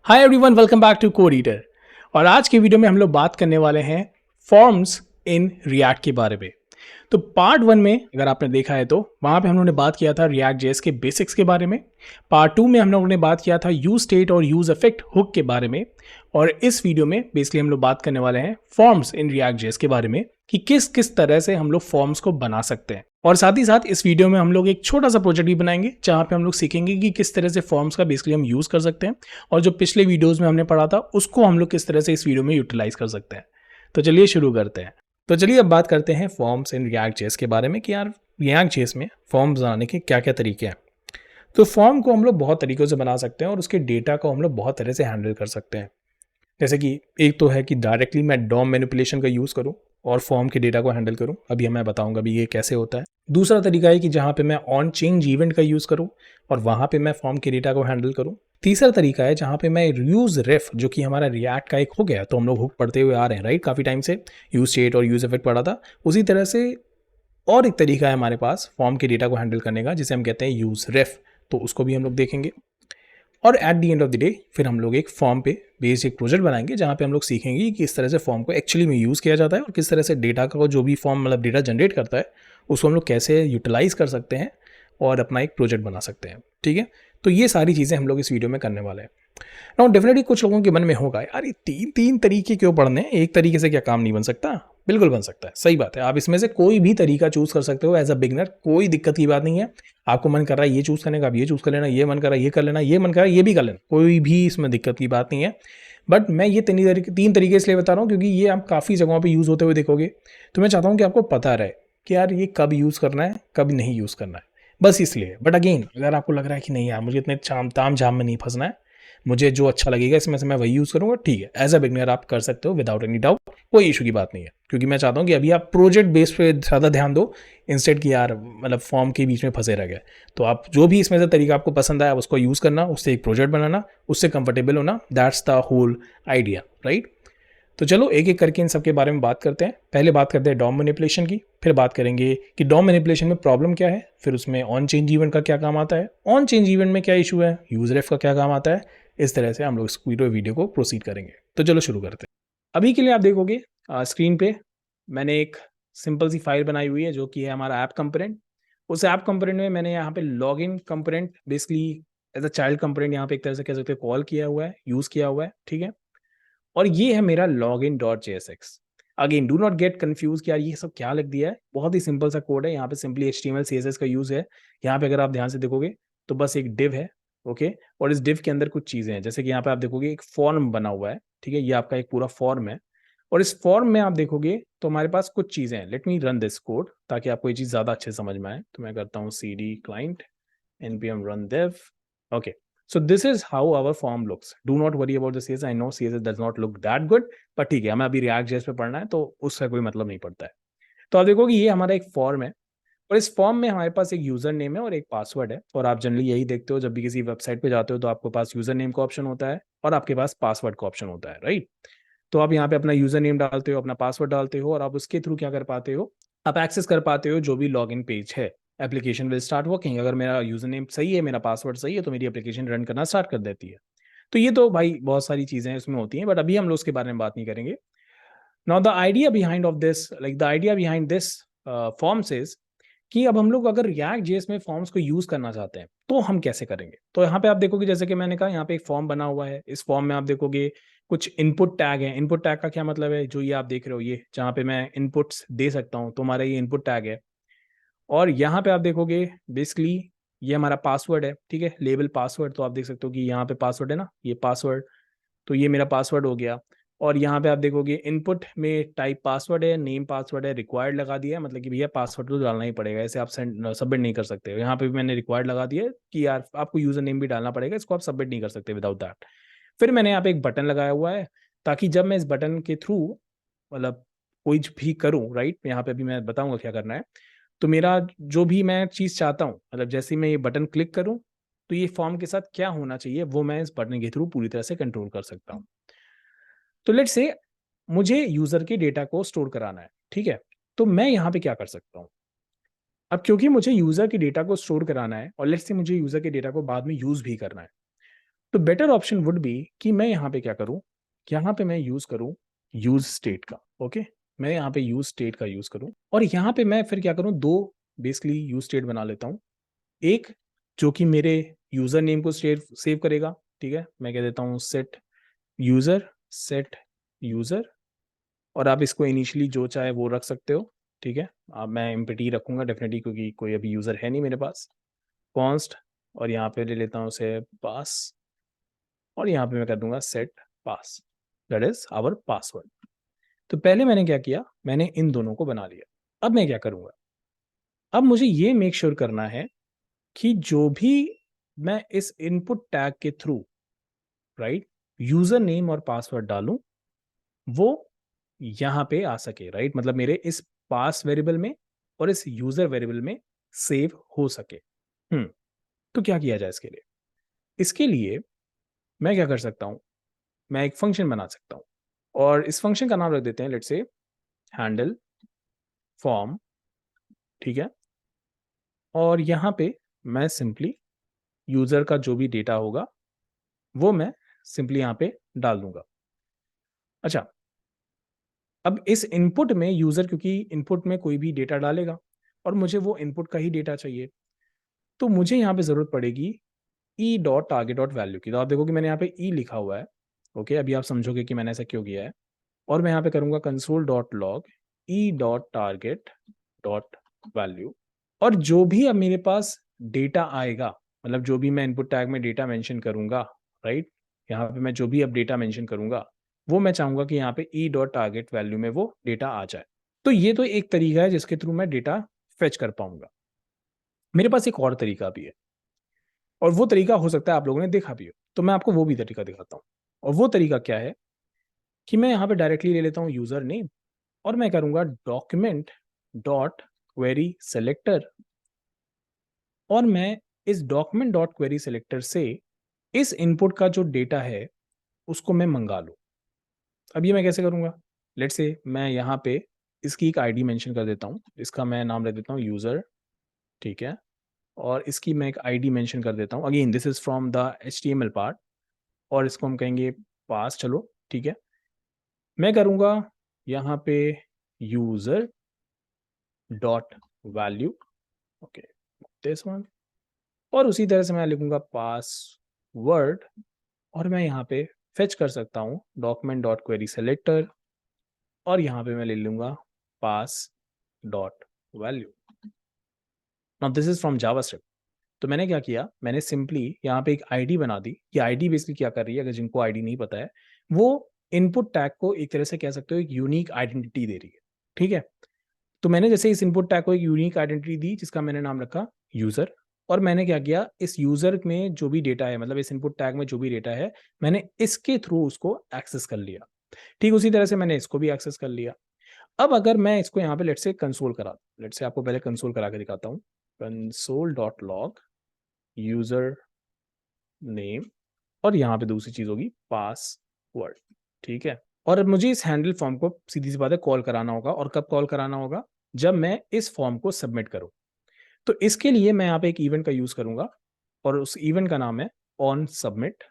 Hi everyone, welcome back to Code Eater. और आज की वीडियो में हम लोग बात करने वाले हैं फॉर्म्स इन रिएक्ट के बारे में। तो पार्ट वन में अगर आपने देखा है तो वहाँ पे हम लोगों ने बात किया था रिएक्ट जेएस के बेसिक्स के बारे में। पार्ट टू में हम लोगों ने बात किया था यूज स्टेट और यूज इफेक्ट हुक के बारे में। और इस वीडियो में बेसिकली हम लोग बात करने वाले हैं फॉर्म्स इन रिएक्ट जेएस के बारे में कि किस किस तरह से हम लोग फॉर्म्स को बना सकते हैं। और साथ ही साथ इस वीडियो में हम लोग एक छोटा सा प्रोजेक्ट भी बनाएंगे जहाँ पे हम लोग सीखेंगे कि किस तरह से फॉर्म्स का बेसिकली हम यूज़ कर सकते हैं और जो पिछले वीडियोस में हमने पढ़ा था उसको हम लोग किस तरह से इस वीडियो में यूटिलाइज कर सकते हैं। तो चलिए शुरू करते हैं। तो चलिए अब बात करते हैं फॉर्म्स इन रिएक्ट जेएस के बारे में कि यार रिएक्ट जेएस में फॉर्म्स बनाने के क्या क्या तरीके हैं। तो फॉर्म को हम लोग बहुत तरीक़ों से बना सकते हैं और उसके डेटा को हम लोग बहुत तरह से हैंडल कर सकते हैं। जैसे कि एक तो है कि डायरेक्टली मैं डॉम मैनिपुलेशन का यूज़ करूं और फॉर्म के डेटा को हैंडल करूं। अभी मैं बताऊंगा भी ये कैसे होता है। दूसरा तरीका है कि जहां पे मैं ऑन चेंज इवेंट का यूज़ करूं और वहां पे मैं फॉर्म के डेटा को हैंडल करूं। तीसरा तरीका है जहां पे मैं यूज़ रेफ, जो कि हमारा रिएक्ट का एक हो गया, तो हम लोग हुक पढ़ते हुए आ रहे हैं राइट, काफ़ी टाइम से यूज स्टेट और यूज इफेक्ट पढ़ा था उसी तरह से। और एक तरीका है हमारे पास फॉर्म के डेटा को हैंडल करने का जिसे हम कहते हैं यूज रेफ, तो उसको भी हम लोग देखेंगे। और at the end of the day फिर हम लोग एक फॉर्म पे बेस्ड एक प्रोजेक्ट बनाएंगे जहाँ पे हम लोग सीखेंगे कि किस तरह से फॉर्म को एक्चुअली में यूज़ किया जाता है और किस तरह से डेटा का जो भी फॉर्म मतलब डेटा जनरेट करता है उसको हम लोग कैसे यूटिलाइज कर सकते हैं और अपना एक प्रोजेक्ट बना सकते हैं। ठीक है, तो ये सारी चीज़ें हम लोग इस वीडियो में करने वाले हैं। नाउ डेफिनेटली कुछ लोगों के मन में होगा यार ये तीन तीन तरीके क्यों पढ़ने हैं, एक तरीके से क्या काम नहीं बन सकता। बिल्कुल बन सकता है, सही बात है। आप इसमें से कोई भी तरीका चूज कर सकते हो एज अ बिगनर, कोई दिक्कत की बात नहीं है। आपको मन कर रहा है ये चूज करने का, आप ये चूज कर लेना, ये मन कर रहा है ये कर लेना, ये मन कर रहा है ये भी कर लेना, कोई भी इसमें दिक्कत की बात नहीं है। बट मैं ये तीन तरीके इसलिए बता रहा हूँ क्योंकि ये आप काफ़ी जगहों पे यूज़ होते हुए देखोगे। तो मैं चाहता हूँ कि आपको पता रहे कि यार ये कब यूज़ करना है कब नहीं यूज़ करना है, बस इसलिए। बट अगेन अगर आपको लग रहा है कि नहीं यार मुझे इतने ताम झाम में नहीं फंसना है, मुझे जो अच्छा लगेगा इसमें से मैं वही यूज़ करूँगा, ठीक है, एज अ बिगनर आप कर सकते हो विदाउट एनी डाउट, कोई इशू की बात नहीं है। क्योंकि मैं चाहता हूँ कि अभी आप प्रोजेक्ट बेस पे ज़्यादा ध्यान दो इंस्टेड कि यार मतलब फॉर्म के बीच में फंसे रह गए। तो आप जो भी इसमें से तरीका आपको पसंद आया उसको यूज़ करना, उससे एक प्रोजेक्ट बनाना, उससे कंफर्टेबल होना, that's the whole idea right. तो चलो एक एक करके इन सब के बारे में बात करते हैं। पहले बात करते हैं डॉम मैनिपुलेशन की, फिर बात करेंगे कि डॉम मैनिपुलेशन में प्रॉब्लम क्या है, फिर उसमें ऑन चेंज इवेंट का क्या काम आता है, ऑन चेंज इवेंट में क्या इशू है, यूज रेफ का क्या काम आता है। इस तरह से हम लोग इस वीडियो को प्रोसीड करेंगे। तो चलो शुरू करते हैं। अभी के लिए आप देखोगे स्क्रीन पे मैंने एक सिंपल सी फाइल बनाई हुई है जो कि है हमारा ऐप कंपोनेंट। उस ऐप कंपोनेंट में मैंने यहाँ पे log in component basically as a child component यहाँ पे एक तरह से कह सकते हैं कॉल किया हुआ है, यूज़ किया हुआ है। ठीक है, और ये है मेरा login dot JSX. Again do not get confuse कि यार ये सब क्या लिख दिया है, बहुत ही सिंपल सा कोड है। यहाँ पे सिंपली एचटीएमएल सीएसएस का यूज है। यहाँ पे अगर आप ध्यान से देखोगे तो बस एक डिव है, ओके। और इस डिव के अंदर कुछ चीजें हैं, जैसे कि यहाँ पे आप देखोगे एक फॉर्म बना हुआ है। ठीक है, ये आपका एक पूरा फॉर्म है और इस फॉर्म में आप देखोगे तो हमारे पास कुछ चीजें हैं। Let me run this code ताकि आपको ये चीज ज्यादा अच्छे से समझ में आए। तो मैं करता हूँ cd client npm run dev, okay. So this is how our form looks. Do not worry about the CSS. I know CSS does not look that good, but ठीक है, हमें अभी React JS पे पढ़ना है तो उसका कोई मतलब नहीं पड़ता है। तो आप देखो कि ये हमारा एक फॉर्म है और इस फॉर्म में हमारे पास एक यूजर नेम है और एक पासवर्ड है। और आप जनरली यही देखते हो जब भी किसी वेबसाइट पे जाते हो तो आपके पास यूजर नेम का ऑप्शन होता है और आपके पास पासवर्ड का ऑप्शन होता है राइट। तो आप यहाँ पे अपना यूजर नेम डालते हो, अपना पासवर्ड डालते हो और आप उसके थ्रू क्या कर पाते हो, आप एक्सेस कर पाते हो जो भी लॉगिन पेज है। Application will start working. अगर मेरा यूजर नेम सही है, मेरा पासवर्ड सही है, तो मेरी एप्लीकेशन रन करना स्टार्ट कर देती है। तो ये तो भाई बहुत सारी चीजें इसमें होती हैं, बट अभी हम लोग उसके बारे में बात नहीं करेंगे। Now the idea behind of this, like the idea behind this forms is कि अब हम लोग अगर रिएक्ट जेएस में फॉर्म्स को यूज करना चाहते हैं तो हम कैसे करेंगे। तो यहाँ पे आप देखोगे जैसे कि मैंने कहा यहाँ पे एक फॉर्म बना हुआ है। इस फॉर्म में आप देखोगे कुछ इनपुट टैग है। इनपुट टैग का क्या मतलब है, जो ये आप देख रहे हो ये जहाँ पे मैं इनपुट्स दे सकता हूँ, तो हमारा ये इनपुट टैग है। और यहाँ पे आप देखोगे बेसिकली ये हमारा पासवर्ड है। ठीक है, लेबल पासवर्ड, तो आप देख सकते हो कि यहाँ पे पासवर्ड है ना, ये पासवर्ड, तो ये मेरा पासवर्ड हो गया। और यहाँ पे आप देखोगे इनपुट में टाइप पासवर्ड है, नेम पासवर्ड है, रिक्वायर्ड लगा दिया है, मतलब कि भैया पासवर्ड तो डालना ही पड़ेगा, ऐसे आप सबमिट नहीं कर सकते। यहाँ पे भी मैंने रिक्वायर्ड लगा दिया है कि यार आपको यूजर नेम भी डालना पड़ेगा, इसको आप सबमिट नहीं कर सकते विदाउट दैट। फिर मैंने यहाँ पे एक बटन लगाया हुआ है ताकि जब मैं इस बटन के थ्रू मतलब कोई भी करूँ राइट, यहाँ पे अभी मैं बताऊंगा क्या करना है। तो मेरा जो भी मैं चीज़ चाहता हूँ, मतलब जैसे ही मैं ये बटन क्लिक करूँ तो ये फॉर्म के साथ क्या होना चाहिए वो मैं इस बटन के थ्रू पूरी तरह से कंट्रोल कर सकता हूँ। तो लेट्स से मुझे यूजर के डेटा को स्टोर कराना है। ठीक है, तो मैं यहाँ पे क्या कर सकता हूँ, अब क्योंकि मुझे यूजर के डेटा को स्टोर कराना है और लेट्स से मुझे यूजर के डेटा को बाद में यूज भी करना है, तो बेटर ऑप्शन वुड बी कि मैं यहाँ पे क्या करूँ, यहाँ पे मैं यूज़ करूँ यूज़ स्टेट का। ओके, मैं यहाँ पे यूज़ स्टेट का यूज़ करूँ और यहाँ पे मैं फिर क्या करूँ, दो बेसिकली यूज़ स्टेट बना लेता हूँ। एक जो कि मेरे यूज़र नेम को सेव सेव करेगा, ठीक है, मैं कह देता हूँ सेट यूज़र और आप इसको इनिशियली जो चाहे वो रख सकते हो, ठीक है। अब मैं एम्प्टी रखूँगा डेफिनिटली क्योंकि कोई अभी यूज़र है नहीं मेरे पास। कॉन्स्ट और यहाँ पे ले लेता हूँ उसे पास और यहाँ पे मैं कर दूंगा set pass, that is our password. तो पहले मैंने क्या किया, मैंने इन दोनों को बना लिया। अब मैं क्या करूंगा, अब मुझे ये मेक श्योर करना है कि जो भी मैं इस इनपुट टैग के थ्रू राइट यूजर नेम और पासवर्ड डालूं वो यहाँ पे आ सके, राइट, मतलब मेरे इस पास वेरिएबल में और इस यूजर वेरिएबल में सेव हो सके। तो क्या किया जाए इसके लिए, इसके लिए मैं क्या कर सकता हूं, मैं एक फंक्शन बना सकता हूं और इस फंक्शन का नाम रख देते हैं लेट्स से हैंडल फॉर्म, ठीक है। और यहाँ पे मैं सिंपली यूजर का जो भी डेटा होगा वो मैं सिंपली यहाँ पे डाल दूंगा। अच्छा, अब इस इनपुट में यूजर, क्योंकि इनपुट में कोई भी डेटा डालेगा और मुझे वो इनपुट का ही डेटा चाहिए, तो मुझे यहाँ पे जरूरत पड़ेगी E dot target dot value की। तो आप देखो कि मैंने यहाँ पे ई लिखा हुआ है। ओके, अभी आप समझोगे कि मैंने ऐसा क्यों किया है। और मैं यहाँ पे करूंगा console dot log E dot target dot value और जो भी अब मेरे पास डेटा आएगा, मतलब जो भी मैं इनपुट टैग में डेटा मेंशन करूंगा, राइट, यहाँ पे मैं जो भी अब डेटा मेंशन करूंगा वो मैं चाहूंगा कि यहाँ पे ई डॉट टारगेट वैल्यू में वो डेटा आ जाए। तो ये तो एक तरीका है जिसके थ्रू मैं डेटा फेच कर पाऊंगा। मेरे पास एक और तरीका भी है और वो तरीका हो सकता है आप लोगों ने देखा भी हो, तो मैं आपको वो भी तरीका दिखाता हूँ। और वो तरीका क्या है कि मैं यहाँ पे डायरेक्टली ले लेता हूँ यूजर नेम और मैं करूंगा डॉक्यूमेंट डॉट क्वेरी सेलेक्टर और मैं इस डॉक्यूमेंट डॉट क्वेरी सेलेक्टर से इस इनपुट का जो डेटा है उसको मैं मंगा लूँ। अब ये मैं कैसे करूँगा, लेट्स से मैं यहाँ पे इसकी एक आईडी मेंशन कर देता हूँ, इसका मैं नाम रख देता हूँ यूज़र, ठीक है। और इसकी मैं एक आईडी मेंशन कर देता हूँ, again this is from the HTML part और इसको हम कहेंगे पास, चलो ठीक है। मैं करूँगा यहाँ पे user dot value, okay this one, और उसी तरह से मैं लिखूंगा पासवर्ड और मैं यहाँ पे फेच कर सकता हूँ डॉक्यूमेंट डॉट क्वेरी सेलेक्टर और यहाँ पे मैं ले लूंगा pass dot value. Now this is from JavaScript. तो मैंने क्या किया, मैंने सिंपली यहाँ पे एक आईडी बना दी। ये आईडी बेसिकली क्या कर रही है, अगर जिनको आईडी नहीं पता है, वो इनपुट टैग को एक तरह से कह सकते हो एक यूनिक आइडेंटिटी दे रही है, ठीक है। तो मैंने जैसे इस इनपुट टैग को एक यूनिक आइडेंटिटी दी जिसका मैंने नाम रखा यूजर और मैंने क्या किया, इस यूजर में जो भी डेटा है, मतलब इस इनपुट टैग में जो भी डेटा है, मैंने इसके थ्रू उसको एक्सेस कर लिया। ठीक उसी तरह से मैंने इसको भी एक्सेस कर लिया। अब अगर मैं इसको यहाँ पे लेट से कंसोल करा, लेट से आपको पहले कंसोल करा के दिखाता हूँ। Console dot log user name और यहाँ पे दूसरी चीज होगी पासवर्ड, ठीक है। और अब मुझे इस हैंडल फॉर्म को सीधी सी बात है कॉल कराना होगा, और कब कॉल कराना होगा, जब मैं इस फॉर्म को सबमिट करूं। तो इसके लिए मैं यहाँ पे एक इवेंट का यूज करूंगा और उस इवेंट का नाम है ऑन सबमिट,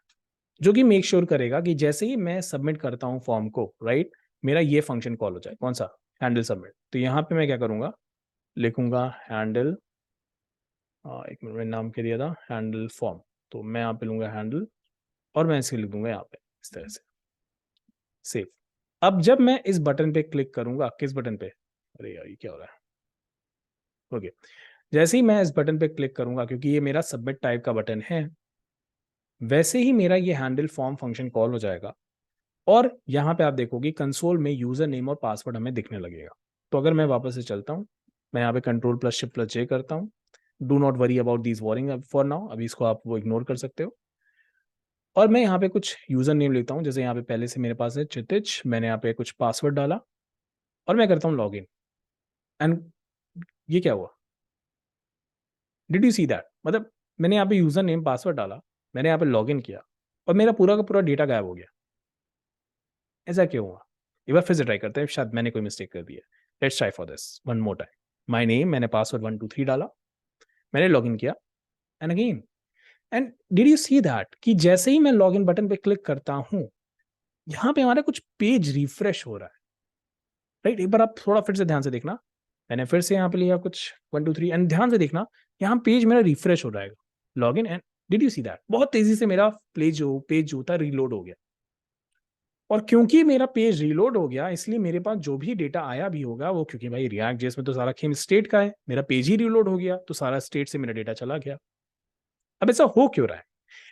जो कि मेक श्योर करेगा कि जैसे ही मैं सबमिट करता हूँ फॉर्म को, राइट, मेरा ये फंक्शन कॉल हो जाए, कौन सा, हैंडल सबमिट। तो यहाँ पे मैं क्या करूंगा, लिखूंगा हैंडल, एक मिनट में नाम के दिया था हैंडल फॉर्म, तो मैं यहाँ पे लूंगा हैंडल और मैं इसे लिख दूंगा यहाँ पे इस तरह से सेव। अब जब मैं इस बटन पे क्लिक करूंगा, किस बटन पे, अरे यार ये क्या हो रहा है, ओके, जैसे ही मैं इस बटन पे क्लिक करूंगा, क्योंकि ये मेरा सबमिट टाइप का बटन है, वैसे ही मेरा ये हैंडल फॉर्म फंक्शन कॉल हो जाएगा और यहाँ पे आप देखोगे कंसोल में यूजर नेम और पासवर्ड हमें दिखने लगेगा। तो अगर मैं वापस से चलता हूँ, मैं यहाँ पे कंट्रोल प्लस शिफ्ट प्लस जे करता हूँ। Do not worry about this warring for now, अभी इसको आप वो इग्नोर कर सकते हो। और मैं यहाँ पे कुछ यूजर नेम लेता हूँ, जैसे यहाँ पे पहले से मेरे पास है चितिच, मैंने यहाँ पे कुछ पासवर्ड डाला और मैं करता हूँ लॉग इन। एंड ये क्या हुआ, डिड यू सी दैट, मतलब मैंने यहाँ पे यूजर नेम पासवर्ड डाला, मैंने यहाँ पे लॉग इन किया और मेरा पूरा का पूरा डेटा गायब हो गया। ऐसा क्यों हुआ, एक बार फिर से ट्राई करते हैं, शायद मैंने कोई मिस्टेक कर दी है। Let's try for this one more time. My name, मैंने पासवर्ड 123 डाला, मैंने लॉग इन किया and again and did you see that कि जैसे ही मैं लॉग इन बटन पे क्लिक करता हूं, यहाँ पे हमारा कुछ पेज रिफ्रेश हो रहा है, राइट? एक बार आप थोड़ा फिर से ध्यान से देखना, मैंने फिर से यहाँ पे लिया कुछ 1 2 3 एंड ध्यान से देखना, यहाँ पेज मेरा रिफ्रेश हो जाएगा, log in, and did you see that बहुत तेजी से मेरा पेज जो था रीलोड हो गया। और क्योंकि मेरा पेज रीलोड हो गया, इसलिए मेरे पास जो भी डेटा आया भी होगा वो, क्योंकि भाई रिएक्ट जेएस में तो सारा खेम स्टेट का है, मेरा पेज ही रीलोड हो गया तो सारा स्टेट से मेरा डेटा चला गया। अब ऐसा हो क्यों रहा है?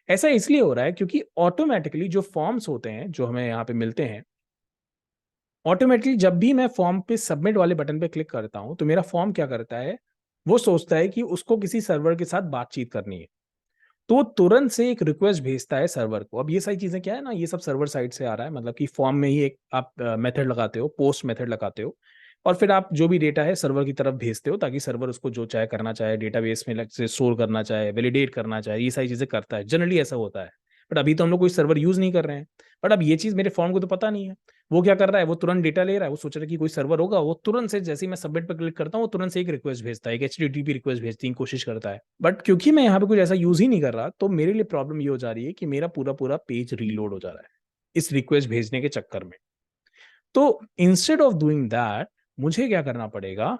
ऐसा इसलिए हो रहा है क्योंकि ऑटोमेटिकली जो फॉर्म्स होते हैं जो हमें यहाँ पे मिलते हैं, ऑटोमेटिकली जब भी मैं फॉर्म पे सबमिट वाले बटन पे क्लिक करता हूं तो मेरा फॉर्म क्या करता है, वो सोचता है कि उसको किसी सर्वर के साथ बातचीत करनी है, तो वो तुरंत से एक रिक्वेस्ट भेजता है सर्वर को। अब ये सारी चीजें क्या है ना, ये सब सर्वर साइड से आ रहा है, मतलब कि फॉर्म में ही एक आप मेथड लगाते हो, पोस्ट मेथड लगाते हो, और फिर आप जो भी डेटा है सर्वर की तरफ भेजते हो ताकि सर्वर उसको जो चाहे करना चाहे, डेटाबेस में से स्टोर करना चाहे, वैलिडेट करना चाहे, ये सारी चीजें करता है, जनरली ऐसा होता है। बट अभी तो हम लोग कोई सर्वर यूज नहीं कर रहे हैं। बट अब ये चीज मेरे फॉर्म को तो पता नहीं है, वो क्या कर रहा है, वो तुरंत डेटा ले रहा है, वो सोच रहा है कि कोई सर्वर होगा, वो तुरंत से जैसे ही मैं सबमिट पर क्लिक करता हूँ वो तुरंत से एक रिक्वेस्ट भेजता है, एक HTTP रिक्वेस्ट भेजने की कोशिश करता है। बट क्योंकि मैं यहाँ पे कुछ ऐसा यूज ही नहीं कर रहा, तो मेरे लिए प्रॉब्लम ये हो जा रही है कि मेरा पूरा पूरा पेज रीलोड हो जा रहा है इस रिक्वेस्ट भेजने के चक्कर में। तो इंस्टेड ऑफ डूइंग दैट, मुझे क्या करना पड़ेगा,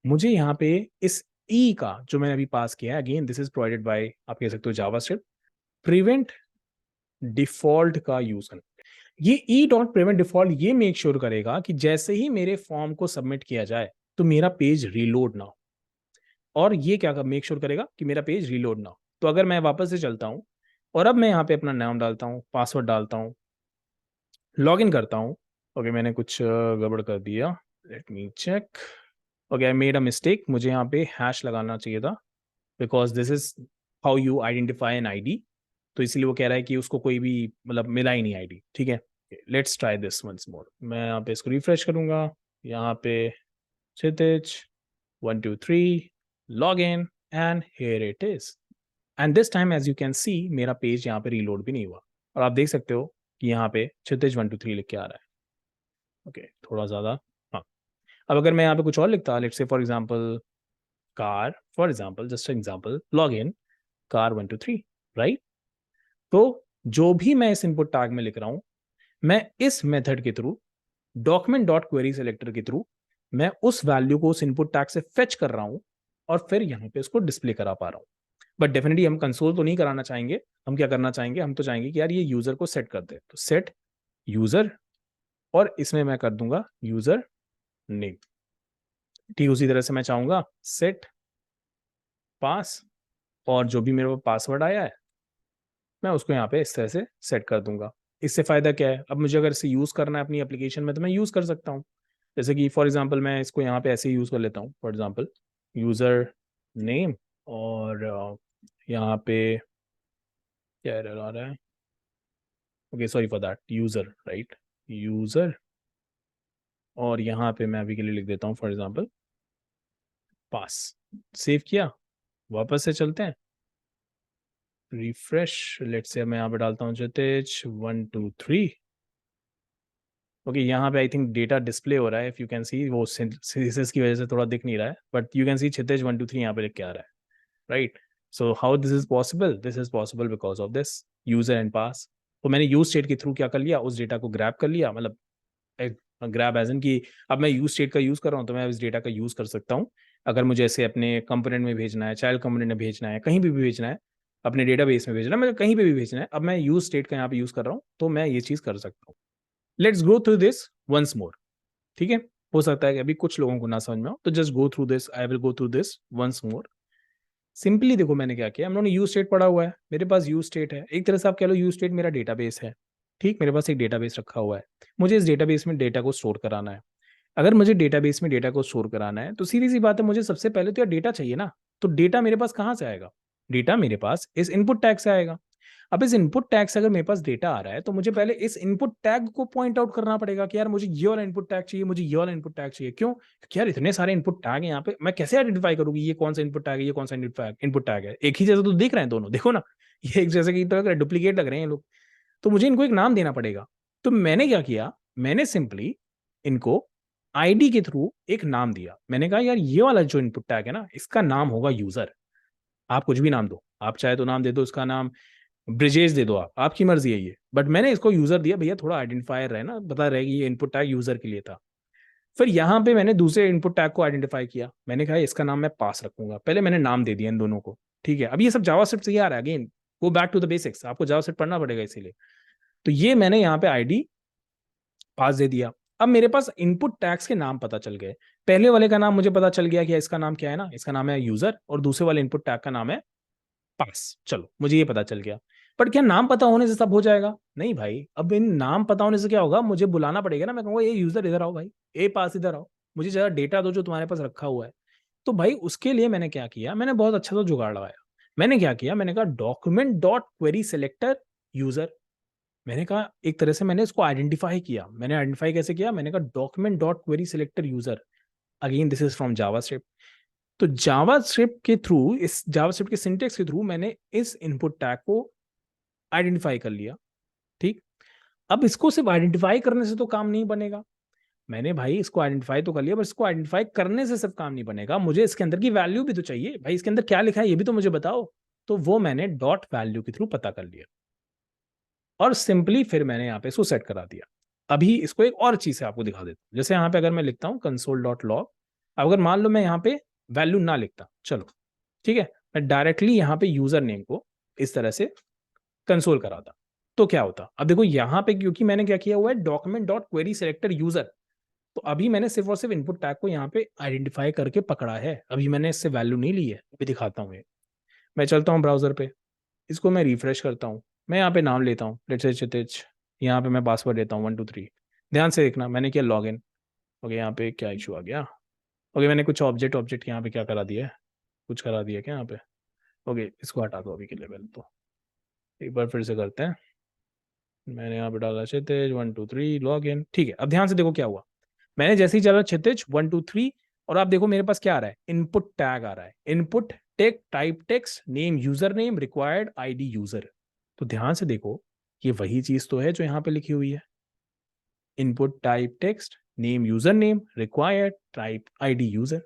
मुझे यहाँ पे इस ई का जो मैंने अभी पास किया है, again this is provided by, आप कह सकते हो जावास्क्रिप्ट, प्रिवेंट डिफॉल्ट का यूज करना। ये ई डॉट प्रिवेंट डिफॉल्ट ये मेक श्योर करेगा कि जैसे ही मेरे फॉर्म को सबमिट किया जाए तो मेरा पेज रीलोड ना हो। और ये क्या मेक श्योर करेगा कि मेरा पेज रीलोड ना हो। तो अगर मैं वापस से चलता हूं और अब मैं यहाँ पे अपना नाम डालता हूँ, पासवर्ड डालता हूँ, लॉग इन करता हूँ। ओके, मैंने कुछ गड़बड़ कर दिया, let me check. Okay, I made a mistake, मुझे यहाँ पे हैश लगाना चाहिए था, because this is how you identify an ID. तो इसलिए वो कह रहा है कि उसको कोई भी मतलब मिला ही नहीं आईडी, ठीक है। Let's try this once more, मैं यहाँ पे इसको रिफ्रेश करूंगा, यहाँ पे Kshitij 1 2 3 log in, and here it is. And this time as you can see मेरा पेज यहाँ पे रीलोड भी नहीं हुआ, और आप देख सकते हो कि यहाँ पे क्षितिज 1 2 3 लिख के आ रहा है। ओके, थोड़ा ज़्यादा, हाँ। अब अगर मैं यहाँ पे कुछ और लिखता, let's say for example car, for example just example, log in car 1 2 3, right? तो जो भी मैं इस इनपुट टैग में लिख रहा हूं, मैं इस मेथड के through, document dot query selector के थ्रू, मैं उस वैल्यू को उस इनपुट टैग से फेच कर रहा हूं और फिर यहाँ पे उसको डिस्प्ले करा पा रहा हूँ। बट डेफिनेटली हम कंसोल तो नहीं कराना चाहेंगे, हम क्या करना चाहेंगे, हम तो चाहेंगे कि यार ये यूजर को सेट कर दे, तो सेट यूजर, और इसमें मैं कर दूंगा यूजर नेम। ठीक उसी तरह से मैं चाहूंगा सेट पास, और जो भी मेरे को पासवर्ड आया है मैं उसको यहाँ पे इस तरह से सेट कर दूंगा। इससे फायदा क्या है, अब मुझे अगर इसे यूज करना है अपनी एप्लीकेशन में तो मैं यूज कर सकता हूँ। जैसे कि फॉर एग्जांपल मैं इसको यहाँ पे ऐसे यूज कर लेता हूँ, फॉर एग्जांपल यूजर नेम, और यहाँ पे क्या एरर आ रहा है, okay sorry for that, user, right, user, और यहाँ पे मैं अभी के लिए लिख देता हूँ फॉर एग्जांपल पास। सेव किया, वापस से चलते हैं, रिफ्रेश, लेट्स से मैं यहाँ पे डालता हूँ क्षितिज 1 2 3। ओके, यहाँ पे आई थिंक डेटा डिस्प्ले हो रहा है, इफ यू कैन सी, वो सीरीज की वजह से थोड़ा दिख नहीं रहा है, बट यू कैन सी क्षितिज 1 2 3 यहाँ पे लिख के आ रहा है, right? So how this is possible, this is possible because of this user and pass. तो मैंने यूज स्टेट के थ्रू क्या कर लिया, उस डेटा को ग्रैब कर लिया, मतलब ग्रैब एज इन की अब मैं यूज स्टेट का यूज कर रहा हूँ तो मैं इस डेटा का यूज कर सकता हूँ। अगर मुझे ऐसे अपने कंपोनेंट में भेजना है, चाइल्ड कंपोनेंट में भेजना है, कहीं भी भेजना है, अपने डेटाबेस में भेजना है, मतलब कहीं पे भी भेजना है, अब मैं यूज स्टेट का यहाँ पे यूज कर रहा हूँ तो मैं ये चीज कर सकता हूँ। Let's go through this once more, ठीक है? हो सकता है कि अभी कुछ लोगों को ना समझ में हो, तो just go through this, I will go through this once more. Simply देखो मैंने क्या किया, हम लोगों ने यूज स्टेट पढ़ा हुआ है, मेरे पास यूज स्टेट है, एक तरह से आप कह लो यूज स्टेट मेरा डेटाबेस है, ठीक? मेरे पास एक डेटाबेस रखा हुआ है, मुझे इस डेटाबेस में डेटा को स्टोर कराना है। अगर मुझे डेटाबेस में डेटा को स्टोर कराना है तो सीधी सी बात है, मुझे सबसे पहले तो यार डेटा चाहिए ना। तो डेटा मेरे पास कहाँ से आएगा? डेटा मेरे पास इस इनपुट टैग से आएगा। अब इस इनपुट टैग से अगर मेरे पास डेटा आ रहा है तो मुझे पहले इस इनपुट टैग को पॉइंट आउट करना पड़ेगा कि यार मुझे ये वाला इनपुट टैग चाहिए, मुझे ये वाला इनपुट टैग चाहिए। क्यों? क्योंकि यार इतने सारे इनपुट टैग हैं यहाँ पे, मैं कैसे आइडेंटिफाई करूंगी ये कौन सा इनपुट टैग है, ये कौन सा इनपुट टैग है? एक ही जैसा तो दिख रहे हैं दोनों, देखो ना, ये एक जैसे की तरह डुप्लीकेट लग रहे हैं ये लोग। तो मुझे इनको एक नाम देना पड़ेगा। तो मैंने क्या किया, मैंने सिंपली इनको आईडी के थ्रू एक नाम दिया। मैंने कहा यार ये वाला जो इनपुट टैग है ना, इसका नाम होगा यूजर। आप कुछ भी नाम दो, आप चाहे तो नाम दे दो इसका नाम ब्रिजेश दे दो, आप आपकी मर्जी है ये, बट मैंने इसको यूजर दिया भैया, थोड़ा आइडेंटिफायर रहे ना, पता रहे कि ये इनपुट टैग यूजर के लिए था। फिर यहाँ पे मैंने दूसरे इनपुट टैग को आइडेंटिफाई किया, मैंने कहा इसका नाम मैं पास रखूंगा, पहले मैंने नाम दे दिया इन दोनों को। ठीक है, अब ये सब जावास्क्रिप्ट से ही आ रहा है, again go back to the basics, आपको जावास्क्रिप्ट पढ़ना पड़ेगा इसीलिए। तो ये मैंने यहाँ पे आईडी पास दे दिया। अब मेरे पास इनपुट टैग्स के नाम पता चल गए, पहले वाले का नाम मुझे पता चल गया कि इसका नाम क्या है ना, इसका नाम है यूजर, और दूसरे वाले इनपुट टैग का नाम है पास। चलो मुझे ये पता चल गया, पर क्या नाम पता होने से सब हो जाएगा? नहीं भाई, अब इन नाम पता होने से क्या होगा, मुझे बुलाना पड़ेगा ना, मैं कहूंगा ये यूजर इधर आओ भाई, ए पास इधर आओ, मुझे जरा डेटा दो जो तुम्हारे पास रखा हुआ है। तो भाई उसके लिए मैंने क्या किया, मैंने बहुत अच्छा सा जुगाड़ लगाया। मैंने क्या किया, मैंने कहा document dot query selector user. मैंने कहा एक तरह से मैंने इसको आइडेंटिफाई किया। मैंने आइडेंटिफाई कैसे किया, मैंने कहा document dot query selector user, again this is from JavaScript. तो जावास्क्रिप्ट के थ्रू, इस जावास्क्रिप्ट के सिंटेक्स के थ्रू मैंने इस इनपुट टैग को आइडेंटिफाई कर लिया। ठीक, अब इसको सिर्फ आइडेंटिफाई करने से तो काम नहीं बनेगा। मैंने भाई इसको आइडेंटिफाई तो कर लिया, बस इसको आइडेंटिफाई करने से सिर्फ काम नहीं बनेगा, मुझे इसके अंदर की वैल्यू भी तो चाहिए भाई, इसके अंदर क्या लिखा है ये भी तो मुझे बताओ। तो वो मैंने डॉट वैल्यू के थ्रू पता कर लिया, और सिंपली फिर मैंने यहाँ पे इसको सेट करा दिया। अभी इसको एक और चीज से आपको दिखा देता हूँ, जैसे यहाँ पे अगर मैं लिखता हूँ कंसोल डॉट लॉग, अगर मान लो मैं यहाँ पे वैल्यू ना लिखता, चलो ठीक है, मैं डायरेक्टली यहाँ पे यूजर नेम को इस तरह से कंसोल कराता, तो क्या होता? अब देखो यहाँ पे क्योंकि मैंने क्या किया हुआ है document dot query selector user, तो अभी मैंने सिर्फ और सिर्फ इनपुट टैग को यहाँ पे आइडेंटिफाई करके पकड़ा है, अभी मैंने इससे वैल्यू नहीं ली है। अभी दिखाता हूँ, ये मैं चलता हूँ ब्राउजर पे, इसको मैं रिफ्रेश करता हूँ, मैं यहाँ पे नाम लेता हूँ, लेट्स से क्षितिज, यहाँ पे मैं पासवर्ड देता हूँ 123। ध्यान से देखना, मैंने किया लॉग इन। ओके, यहाँ पे क्या इशू आ गया? ओके, मैंने कुछ ऑब्जेक्ट ऑब्जेक्ट यहाँ पे क्या करा दिया है, कुछ करा दिया क्या यहाँ पे? ओके, इसको हटा दो अभी के लेवल, तो एक बार फिर से करते हैं। मैंने यहाँ पे डाला क्षितिज 123 लॉग इन, ठीक है। अब ध्यान से देखो क्या हुआ, मैंने जैसे ही चला क्षितिज 123, और आप देखो मेरे पास क्या आ रहा है, इनपुट टैग आ रहा है, input tech type text name user name required ID user. तो ध्यान से देखो, ये वही चीज तो है जो यहाँ पे लिखी हुई है, input type text name user name required type ID user.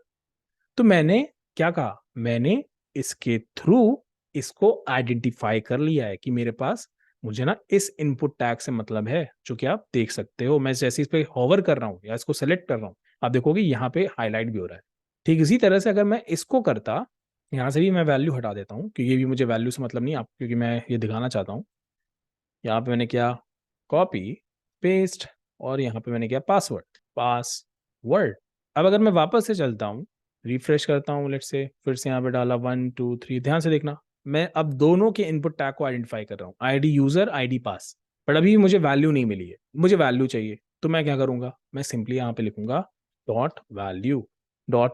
तो मैंने क्या कहा, मैंने इसके थ्रू इसको आइडेंटिफाई कर लिया है कि मेरे पास, मुझे ना इस इनपुट टैग से मतलब है, जो कि आप देख सकते हो, मैं जैसे इस पे हॉवर कर रहा हूँ या इसको सेलेक्ट कर रहा हूँ, आप देखोगे यहाँ पे हाईलाइट भी हो रहा है। ठीक इसी तरह से अगर मैं इसको करता, यहाँ से भी मैं वैल्यू हटा देता हूँ क्योंकि ये भी मुझे वैल्यू से मतलब नहीं, आप क्योंकि मैं ये दिखाना चाहता हूँ। यहाँ पे मैंने क्या, कॉपी पेस्ट, और यहाँ पे मैंने क्या, पासवर्ड। अब अगर मैं वापस से चलता हूँ, रिफ्रेश करता हूँ, लेट्स से फिर से यहाँ पे डाला 123, ध्यान से देखना, मैं अब दोनों के इनपुट टैग को आइडेंटिफाई कर रहा हूँ, ID user ID pass, but अभी मुझे वैल्यू नहीं मिली है, मुझे वैल्यू चाहिए। तो मैं क्या करूंगा, मैं सिंपली यहाँ पे लिखूंगा डॉट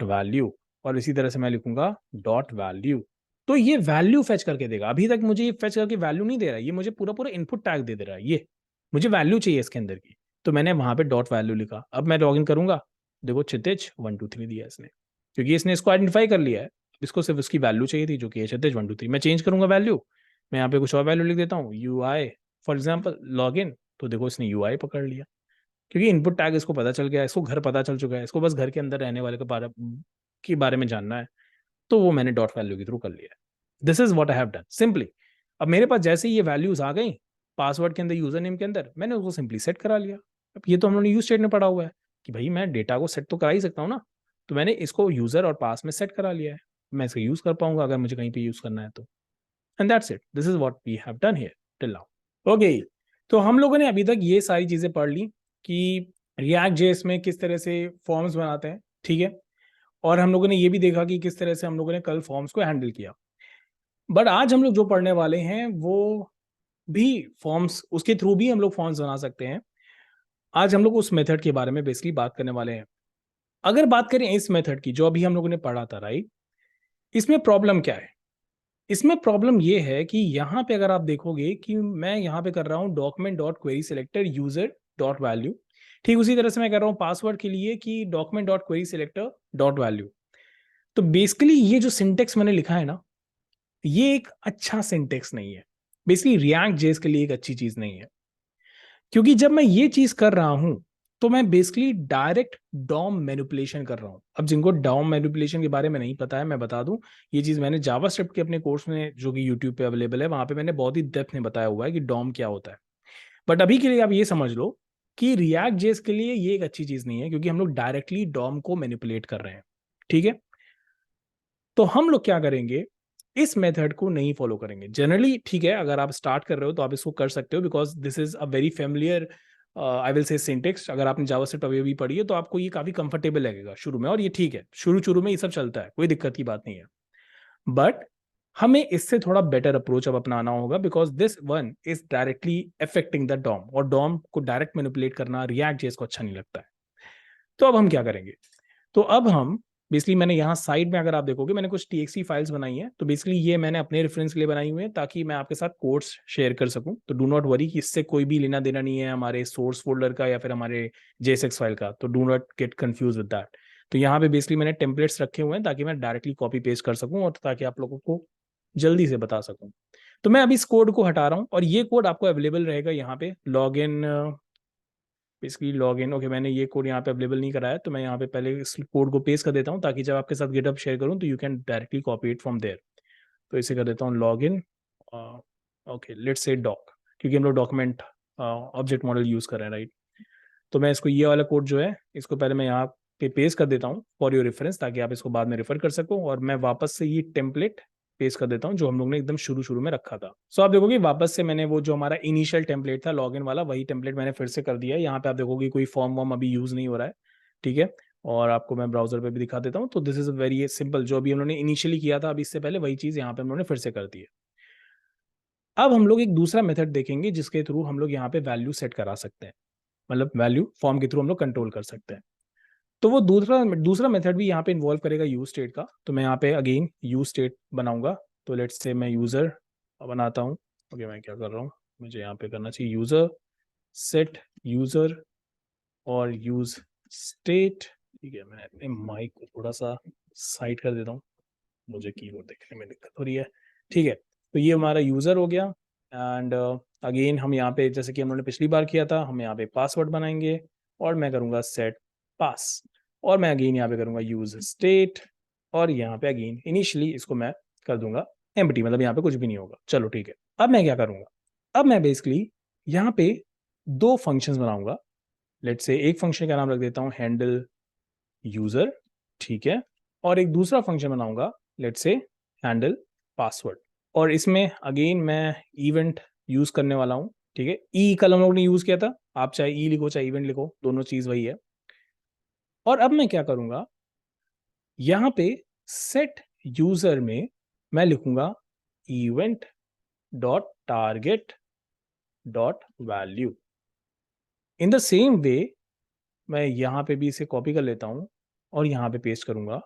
वैल्यू, और इसी तरह से मैं लिखूंगा डॉट वैल्यू। तो ये वैल्यू फेच करके देगा, अभी तक मुझे ये फेच करके वैल्यू नहीं दे रहा है, ये मुझे पूरा पूरा इनपुट टैग दे रहा है, ये मुझे वैल्यू चाहिए इसके अंदर की। तो मैंने वहां पे डॉट वैल्यू लिखा, अब मैं लॉग इन करूंगा, देखो क्षितिज 123 दिया इसने, क्योंकि इसने इसको आइडेंटिफाई कर लिया है। इसको सिर्फ उसकी वैल्यू चाहिए थी जो कि है क्षितिज 123। मैं चेंज करूंगा वैल्यू, मैं यहाँ पे कुछ और वैल्यू लिख देता हूँ, you I for example log in, तो देखो इसने यू आई पकड़ लिया, क्योंकि इनपुट टैग इसको पता चल गया, इसको घर पता चल चुका है, इसको बस घर के अंदर रहने वाले के बारे में जानना है, तो वो मैंने डॉट वैल्यू के थ्रू कर लिया है। This is what I have done simply. अब मेरे पास जैसे ही ये वैल्यूज आ गई पासवर्ड के अंदर, यूजर नेम के अंदर, मैंने उसको सिंपली सेट करा लिया। अब ये तो हम लोगों ने यूज स्टेट में पढ़ा हुआ है कि भाई मैं डेटा को सेट तो करा ही सकता हूँ ना, तो मैंने इसको यूजर और पास में सेट करा लिया है, मैं इसका यूज कर पाऊंगा अगर मुझे कहीं पे यूज करना है तो। And that's it, this is what we have done here till now. Okay, तो हम लोगों ने अभी तक ये सारी चीजें पढ़ ली कि रिएक्ट जेएस में किस तरह से फॉर्म्स बनाते हैं, ठीक है, और हम लोगों ने ये भी देखा कि किस तरह से हम लोगों ने कल फॉर्म्स को हैंडल किया। बट आज हम लोग जो पढ़ने वाले हैं वो भी फॉर्म्स, उसके थ्रू भी हम लोग फॉर्म्स बना सकते हैं। आज हम लोग उस मेथड के बारे में बेसिकली बात करने वाले हैं। अगर बात करें इस मेथड की जो अभी हम लोगों ने पढ़ा था, राइट, इसमें प्रॉब्लम क्या है? इसमें प्रॉब्लम ये है कि यहाँ पे अगर आप देखोगे कि मैं यहाँ पे कर रहा हूँ document dot query selector user dot value, ठीक उसी तरह से मैं कर रहा हूँ पासवर्ड के लिए कि document dot query selector dot value. तो बेसिकली ये जो सिंटेक्स मैंने लिखा है ना, ये एक अच्छा सिंटेक्स नहीं है, बेसिकली रिएक्ट जेएस के लिए एक अच्छी चीज नहीं है। क्योंकि जब मैं ये चीज कर रहा हूं तो मैं बेसिकली डायरेक्ट डॉम मैनिपुलेशन कर रहा हूँ। अब जिनको डॉम मैनिपुलेशन के बारे में नहीं पता है, मैं बता दूं, ये चीज़ मैंने जावास्क्रिप्ट के अपने कोर्स में, जो कि यूट्यूब पे अवेलेबल है, वहां पे मैंने बहुत ही डेप्थ में बताया हुआ है कि डॉम क्या होता है। बट अभी के लिए आप ये समझ लो कि रिएक्ट जेएस के लिए ये एक अच्छी चीज़ नहीं है, क्योंकि हम लोग डायरेक्टली डॉम को मैनिपुलेट कर रहे हैं। ठीक है, तो हम लोग क्या करेंगे, इस मेथड को नहीं फॉलो करेंगे जनरली। ठीक है, अगर आप स्टार्ट कर रहे हो तो आप इसको कर सकते हो, because this is a very familiar, I will say syntax. अगर आपने जावास्क्रिप्ट अभी भी पढ़ी है तो आपको ये काफी कंफर्टेबल लगेगा शुरू में, और ये ठीक है, शुरू शुरू में ये सब चलता है, कोई दिक्कत की बात नहीं है। बट हमें इससे थोड़ा बेटर अप्रोच अब अपनाना होगा, because this one is directly affecting the DOM, और डॉम को डायरेक्ट मैनिपुलेट करना रिएक्ट जेएस को अच्छा नहीं लगता है। तो अब हम क्या करेंगे, तो अब हम बेसिकली, मैंने यहाँ साइड में अगर आप देखोगे, मैंने कुछ txt फाइल्स बनाई हैं। तो बेसिकली ये मैंने अपने रेफरेंस के लिए बनाई हुई है, ताकि मैं आपके साथ कोड्स शेयर कर सकूं। तो डू नॉट वरी कि इससे कोई भी लेना देना नहीं है हमारे सोर्स फोल्डर का या फिर हमारे जेएसएक्स फाइल का। तो do not get confuse with that. तो यहाँ पे बेसिकली मैंने टेम्पलेट्स रखे हुए हैं, ताकि मैं डायरेक्टली कॉपी पेस्ट कर सकूं, और ताकि आप लोगों को जल्दी से बता सकूं। तो मैं अभी इस कोड को हटा रहा हूँ, और ये कोड आपको अवेलेबल रहेगा यहाँ पे log in, basically log in. Okay, मैंने ये कोड यहाँ पे अवेलेबल नहीं कराया, तो मैं यहाँ पे पहले इस कोड को पेस्ट कर देता हूँ, ताकि जब आपके साथ गिटहब शेयर करूँ तो you can directly copy it from there. तो इसे कर देता हूँ log in, okay let's see doc, क्योंकि हम लोग डॉक्यूमेंट ऑब्जेक्ट मॉडल यूज कर रहे हैं, राइट। तो मैं इसको, ये वाला कोड जो है, इसको पहले मैं यहाँ पे पेस्ट कर देता हूँ फॉर योर रेफरेंस, ताकि आप इसको बाद में रेफर कर सको। और मैं वापस से ये टेम्पलेट पेस्ट कर देता हूँ जो हम लोग ने एकदम शुरू शुरू में रखा था। सो आप देखोगे वापस से मैंने वो जो हमारा इनिशियल टेम्पलेट था लॉगिन वाला, वही टेम्पलेट मैंने फिर से कर दिया है। यहाँ पे आप देखोगे कोई फॉर्म वॉर्म अभी यूज नहीं हो रहा है, ठीक है। और आपको मैं ब्राउजर पे भी दिखा देता हूँ। तो दिस इज वेरी सिंपल, जो अभी हम लोगों ने इनिशियली किया था अभी इससे पहले, वही चीज यहाँ पे हम लोगों ने फिर से कर दी है। अब हम लोग एक दूसरा मेथड देखेंगे, जिसके थ्रू हम लोग यहाँ पे वैल्यू सेट करा सकते हैं, मतलब वैल्यू फॉर्म के थ्रू हम लोग कंट्रोल कर सकते हैं। तो वो दूसरा दूसरा मेथड भी यहाँ पे इन्वॉल्व करेगा यूज स्टेट का। तो मैं यहाँ पे अगेन यूज स्टेट बनाऊंगा। तो लेट्स से मैं यूजर बनाता हूँ। ओके, मैं क्या कर रहा हूँ, मुझे यहाँ पे करना चाहिए यूजर सेट यूजर और यूज स्टेट। ठीक है, मैं अपने माइक को थोड़ा सा साइड कर देता हूँ, मुझे कीबोर्ड देखने में दिक्कत हो रही है। ठीक है, तो ये हमारा यूजर हो गया। एंड अगेन हम यहाँ पे, जैसे कि हम लोगों ने पिछली बार किया था, हम यहाँ पे पासवर्ड बनाएंगे, और मैं करूँगा सेट पास, और मैं अगेन यहाँ पे करूँगा यूज स्टेट, और यहाँ पे अगेन इनिशियली इसको मैं कर दूंगा एम्प्टी, मतलब यहाँ पे कुछ भी नहीं होगा। चलो ठीक है, अब मैं क्या करूँगा, अब मैं बेसिकली यहाँ पे दो फंक्शंस बनाऊंगा। लेट से एक फंक्शन का नाम रख देता हूँ हैंडल यूजर, ठीक है, और एक दूसरा फंक्शन बनाऊंगा, लेट से हैंडल पासवर्ड। और इसमें अगेन मैं इवेंट यूज करने वाला हूँ, ठीक है। ई कल हम लोग ने यूज किया था, आप चाहे ई लिखो चाहे इवेंट लिखो, दोनों चीज वही है। और अब मैं क्या करूंगा, यहाँ पे सेट यूजर में मैं लिखूंगा event dot target dot value. In the same way मैं यहाँ पे भी इसे कॉपी कर लेता हूँ, और यहाँ पे पेस्ट करूंगा,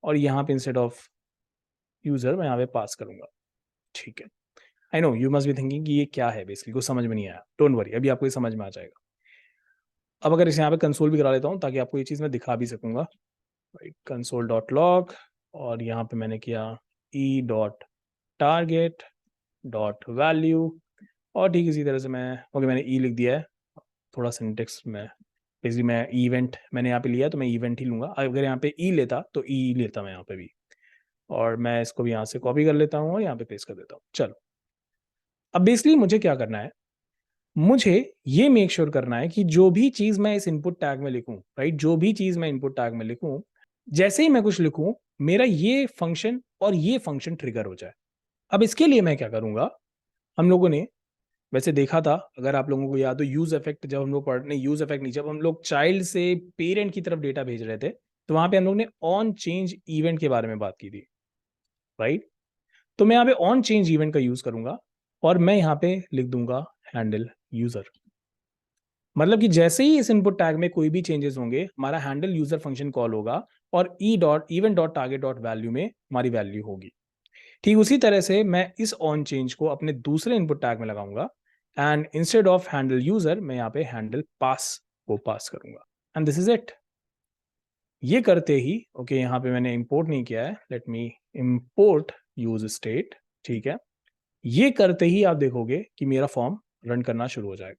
और यहाँ पे इंस्टेड ऑफ यूजर मैं यहाँ पे पास करूंगा, ठीक है। I know you must be thinking कि ये क्या है, बेसिकली कुछ समझ में नहीं आया। डोंट वरी, अभी आपको ये समझ में आ जाएगा। अब अगर इसे यहाँ पे कंसोल भी करा लेता हूँ, ताकि आपको ये चीज़ मैं दिखा भी सकूंगा, राइट, कंसोल डॉट लॉग, और यहाँ पे मैंने किया E dot target dot value, और ठीक इसी तरह से मैं, ओके मैंने ई लिख दिया है, थोड़ा सिंटेक्स में, बेसिकली मैं इवेंट मैंने यहाँ पे लिया तो मैं इवेंट ही लूंगा। अगर यहाँ पे ई लेता तो ई लेता मैं यहाँ पे भी, और मैं इसको भी यहाँ से कॉपी कर लेता हूँ और यहाँ पे पेस्ट कर देता हूँ। चलो, अब बेसिकली मुझे क्या करना है, मुझे ये मेक श्योर करना है कि जो भी चीज मैं इस इनपुट टैग में लिखूं, राइट, जो भी चीज मैं इनपुट टैग में लिखूं, जैसे ही मैं कुछ लिखूं, मेरा ये फंक्शन और ये फंक्शन ट्रिगर हो जाए। अब इसके लिए मैं क्या करूंगा, हम लोगों ने वैसे देखा था, अगर आप लोगों को याद हो, यूज इफेक्ट, जब हम लोग पढ़ने, यूज इफेक्ट नहीं, जब हम लोग चाइल्ड से पेरेंट की तरफ डेटा भेज रहे थे, तो वहां पे हम लोग ने ऑन चेंज इवेंट के बारे में बात की थी, राइट। तो मैं यहाँ पे ऑन चेंज इवेंट का यूज करूंगा, और मैं यहाँ पे लिख दूंगा हैंडल यूजर। मतलब कि जैसे ही इस इनपुट टैग में कोई भी चेंजेस होंगे, हमारा हैंडल यूजर फंक्शन कॉल होगा, और E dot event dot target dot value में हमारी वैल्यू होगी। ठीक उसी तरह से मैं इस ऑन चेंज को अपने दूसरे इनपुट टैग में लगाऊंगा, and instead of Henle user मैं यहाँ पे हैंडल पास को पास करूंगा, एंड दिस इज इट। ये करते ही, ओके, यहाँ पे मैंने इंपोर्ट नहीं किया है, let me import use state, ठीक है। ये करते ही आप देखोगे कि मेरा फॉर्म रन करना शुरू हो जाएगा।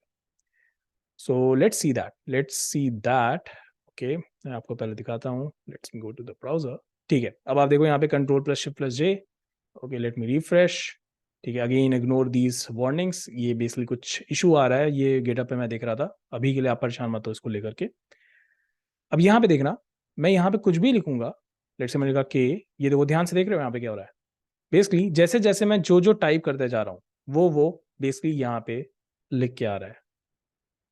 So let's see that. Okay, मैं आपको पहले दिखाता हूँ। Let's me go to the browser. ठीक है, अब आप देखो यहाँ पे control plus shift plus J. Okay, let me refresh. ठीक है, अगेन इग्नोर दीज वार्निंग्स। ये बेसिकली कुछ इशू आ रहा है, ये गेटअप पे मैं देख रहा था। अभी के लिए आप परेशान मत हो इसको लेकर के। अब यहाँ पे देखना, मैं यहाँ पे कुछ भी लिखूंगा। लेट्स से मैंने कहा के, ये देखो ध्यान से देख रहे हो यहाँ पे क्या हो रहा है। बेसिकली जैसे जैसे मैं जो जो टाइप करते जा रहा हूँ वो बेसिकली यहाँ पे लिख के आ रहा है।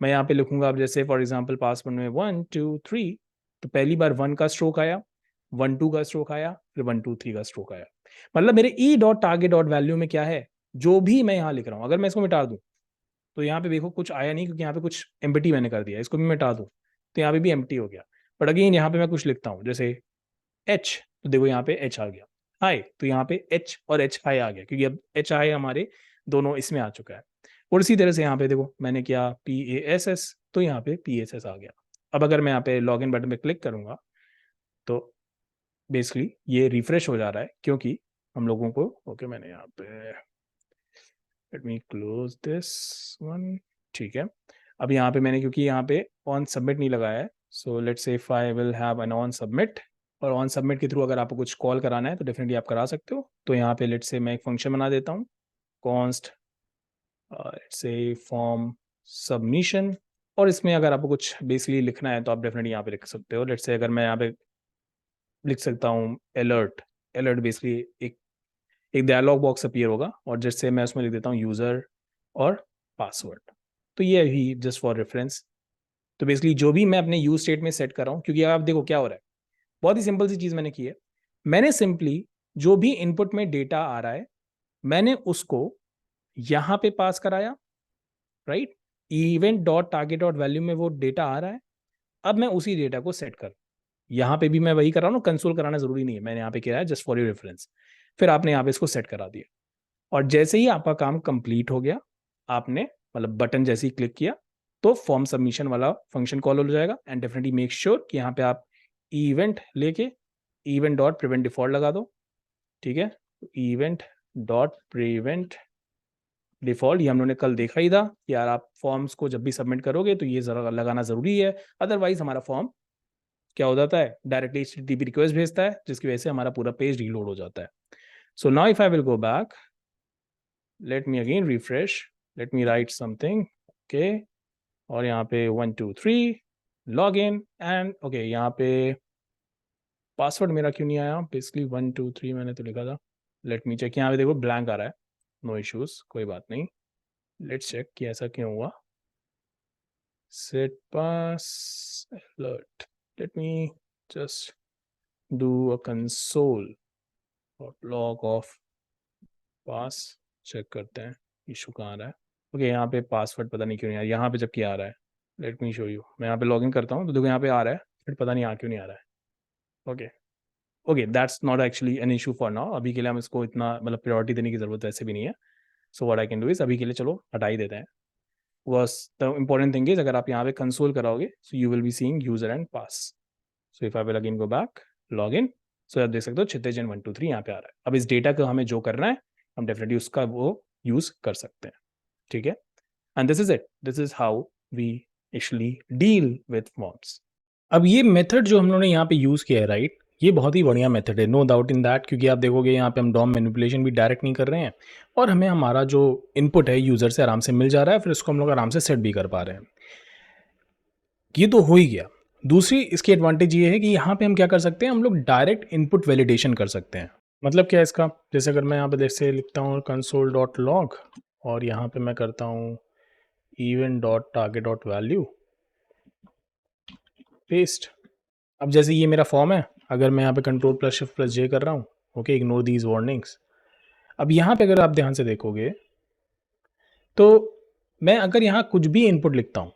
मैं यहाँ पे लिखूंगा, अब जैसे फॉर एग्जाम्पल पासवर्ड में 1 2 3, तो पहली बार 1 का स्ट्रोक आया, 1 2 का स्ट्रोक आया, फिर 1 2 3 का स्ट्रोक आया। मतलब मेरे E dot target dot value में क्या है, जो भी मैं यहाँ लिख रहा हूँ, अगर मैं इसको मिटा दूँ तो यहाँ पे देखो कुछ आया नहीं, क्योंकि यहाँ पे कुछ एम्प्टी मैंने कर दिया। इसको भी मिटा दूँ तो यहाँ पे भी एम्प्टी हो गया। बट अगेन यहाँ पे मैं कुछ लिखता हूँ जैसे एच, तो देखो यहाँ पे एच आ गया। हाई, तो यहाँ पे एच और एच हाई आ गया, क्योंकि अब एच आई हमारे दोनों इसमें आ चुका है। और इसी तरह से यहाँ पे देखो मैंने किया पी ए एस एस, तो यहाँ पे पी एस एस आ गया। अब अगर मैं यहाँ पे लॉग इन बटन पे क्लिक करूंगा तो बेसिकली ये रिफ्रेश हो जा रहा है, क्योंकि हम लोगों को ओके मैंने यहाँ पे let me close this one. ठीक है, अब यहाँ पे मैंने क्योंकि यहाँ पे ऑन सबमिट नहीं लगाया है, so let's say if I will have an on submit. और ऑन सबमिट के थ्रू अगर आपको कुछ कॉल कराना है तो डेफिनेटली आप करा सकते हो। तो यहाँ पे लेट्स से मैं एक फंक्शन बना देता हूँ, const let's say form submission. और इसमें अगर आपको कुछ बेसिकली लिखना है तो आप डेफिनेटली यहाँ पे लिख सकते हो। लेट्स से अगर मैं यहाँ पे लिख सकता हूँ अलर्ट। अलर्ट बेसिकली एक डायलॉग बॉक्स अपीयर होगा, और जैसे मैं उसमें लिख देता हूँ यूज़र और पासवर्ड। तो ये ही जस्ट फॉर रेफरेंस। तो बेसिकली जो भी मैं अपने यूज स्टेट में सेट कर रहा हूँ, क्योंकि आप देखो क्या हो रहा है, बहुत ही सिंपल सी चीज़ मैंने की है। मैंने सिंपली जो भी इनपुट में डेटा आ रहा है मैंने उसको यहाँ पे पास कराया, right. Event dot target dot value में वो डेटा आ रहा है। अब मैं उसी डेटा को सेट कर, यहाँ पे भी मैं वही कर रहा हूँ, कंसोल कराना जरूरी नहीं है, मैंने यहाँ पे किया है जस्ट फॉर योर रेफरेंस। फिर आपने यहाँ पे इसको सेट करा दिया, और जैसे ही आपका काम कंप्लीट हो गया, आपने मतलब बटन जैसे ही क्लिक किया तो फॉर्म सबमिशन वाला फंक्शन कॉल हो जाएगा। एंड डेफिनेटली मेक श्योर कि यहाँ पे आप इवेंट लेके इवेंट डॉट प्रिवेंट डिफॉल्ट लगा दो। ठीक है, इवेंट डॉट प्रिवेंट डिफॉल्ट, ये हम लोगों ने कल देखा ही था कि यार आप फॉर्म्स को जब भी सबमिट करोगे तो ये जरा लगाना जरूरी है, अदरवाइज हमारा फॉर्म क्या हो जाता है, डायरेक्टली HTTP रिक्वेस्ट भेजता है, जिसकी वजह से हमारा पूरा पेज रीलोड हो जाता है। So now if I will go back, let me again refresh, let me right something. Okay, और यहाँ पे 1 2 3 लॉग इन एंड ओके, यहाँ पे पासवर्ड मेरा क्यों नहीं आया, बेसिकली 1 2 3 मैंने तो लिखा था। लेट मी चेक, यहाँ पे देखो ब्लैंक आ रहा है, नो इश्यूज, कोई बात नहीं। लेट्स चेक कि ऐसा क्यों हुआ। Set pass alert, let me just do a console log of pass, check करते हैं इशू कहाँ आ रहा है। ओके, यहाँ पे पासवर्ड पता नहीं क्यों नहीं आ रहा, यहाँ पे जबकि आ रहा है। लेट मी शो यू, मैं यहाँ पे लॉगिन करता हूँ तो देखो यहाँ पे आ रहा है, फिर पता नहीं क्यों नहीं आ रहा है। Okay okay, that's not actually an issue for now. अभी के लिए हम इसको इतना मतलब प्रायोरिटी देने की जरूरत वैसे भी नहीं है। So what I can do is, अभी के लिए चलो हटा ही देते हैं। बस द इंपॉर्टेंट थिंग इज, अगर आप यहाँ पे कंसोल कराओगे so you will be seeing user and pass. So if I will again go back log in, so आप देख सकते हो क्षितिज 1 2 3 यहाँ पे आ रहा है। अब इस डेटा को हमें जो करना है हम डेफिनेटली उसका वो यूज कर सकते हैं। ठीक है, and this is it, this is how we actually deal with forms. अब ये मेथड जो हम लोगों ने यहाँ पे यूज़ किया है, राइट, ये बहुत ही बढ़िया मेथड है, नो डाउट इन दैट, क्योंकि आप देखोगे यहाँ पे हम डॉम मैनिपुलेशन भी डायरेक्ट नहीं कर रहे हैं, और हमें हमारा जो इनपुट है यूज़र से आराम से मिल जा रहा है, फिर उसको हम लोग आराम से सेट भी कर पा रहे हैं। ये तो हो ही गया। दूसरी इसकी एडवांटेज ये है कि यहाँ पे हम क्या कर सकते हैं, हम लोग डायरेक्ट इनपुट वैलिडेशन कर सकते हैं। मतलब क्या है इसका, जैसे अगर मैं यहाँ पे जैसे लिखता हूँ कंसोल डॉट लॉग, और यहाँ पे मैं करता हूँ event dot target dot value paste. अब जैसे ये मेरा फॉर्म है, अगर मैं यहाँ पे कंट्रोल प्लस शिफ्ट प्लस जे कर रहा हूँ, ओके, इग्नोर दीज वार्निंग्स। अब यहाँ पे अगर आप ध्यान से देखोगे तो मैं अगर यहाँ कुछ भी इनपुट लिखता हूँ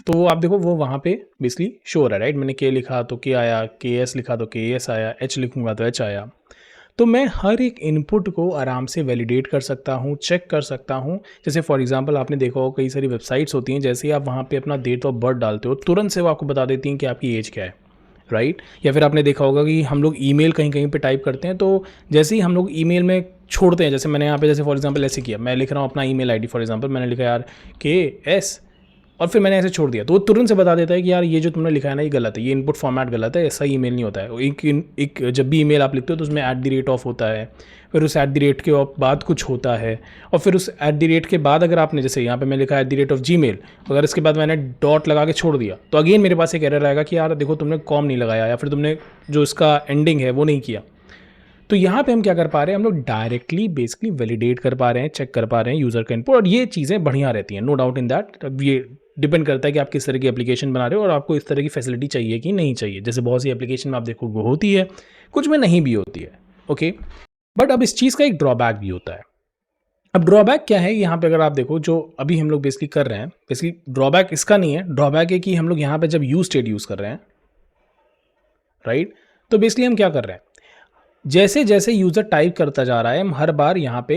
तो आप देखो वो वहाँ पे बेसिकली शो हो रहा है, राइट। मैंने के लिखा तो के आया, के एस लिखा तो के एस आया, एच लिखूंगा तो एच आया। तो मैं हर एक इनपुट को आराम से वैलिडेट कर सकता हूँ, चेक कर सकता हूँ। जैसे फॉर एग्जांपल आपने देखा हो कई सारी वेबसाइट्स होती हैं, जैसे ही आप वहाँ पे अपना डेट ऑफ बर्थ डालते हो तुरंत से वो आपको बता देती हैं कि आपकी एज क्या है, राइट। या फिर आपने देखा होगा कि हम लोग ईमेल कहीं कहीं पे टाइप करते हैं, तो जैसे ही हम लोग ईमेल में छोड़ते हैं, जैसे मैंने यहाँ पे जैसे फॉर एग्जांपल ऐसे किया, मैं लिख रहा हूँ अपना ईमेल आईडी, फॉर एग्जांपल मैंने लिखा यार KS और फिर मैंने ऐसे छोड़ दिया, तो वो तुरंत से बता देता है कि यार ये जो तुमने लिखा है ना ये गलत है, ये इनपुट फॉर्मेट गलत है, ऐसा ईमेल नहीं होता है। एक जब भी ईमेल आप लिखते हो तो उसमें @ ऑफ होता है, फिर उस @ के बाद कुछ होता है, और फिर उस @ के बाद अगर आपने जैसे यहाँ पे मैं लिखा है @ ऑफ Gmail, अगर इसके बाद मैंने डॉट लगा के छोड़ दिया तो अगेन मेरे पास एक एरर आएगा कि यार देखो तुमने कॉम नहीं लगाया या फिर तुमने जो इसका एंडिंग है वो नहीं किया। तो यहाँ पे हम क्या कर पा रहे हैं, हम लोग डायरेक्टली बेसिकली वैलिडेट कर पा रहे हैं, चेक कर पा रहे हैं यूज़र का इनपुट, और ये चीज़ें बढ़िया रहती हैं, नो डाउट इन दैट। अब ये डिपेंड करता है कि आप किस तरह की एप्लीकेशन बना रहे हो और आपको इस तरह की फैसिलिटी चाहिए कि नहीं चाहिए। जैसे बहुत सी एप्लीकेशन में आप देखोगे होती है, कुछ में नहीं भी होती है, ओके। बट अब इस चीज़ का एक ड्रॉबैक भी होता है। अब ड्रॉबैक क्या है, यहाँ पे अगर आप देखो जो अभी हम लोग बेसिकली कर रहे हैं, बेसिकली ड्रॉबैक इसका नहीं है, ड्रॉबैक है कि हम लोग यहाँ पे जब यूज स्टेट यूज़ कर रहे हैं, राइट, तो बेसिकली हम क्या कर रहे हैं, जैसे जैसे यूज़र टाइप करता जा रहा है हम हर बार यहाँ पे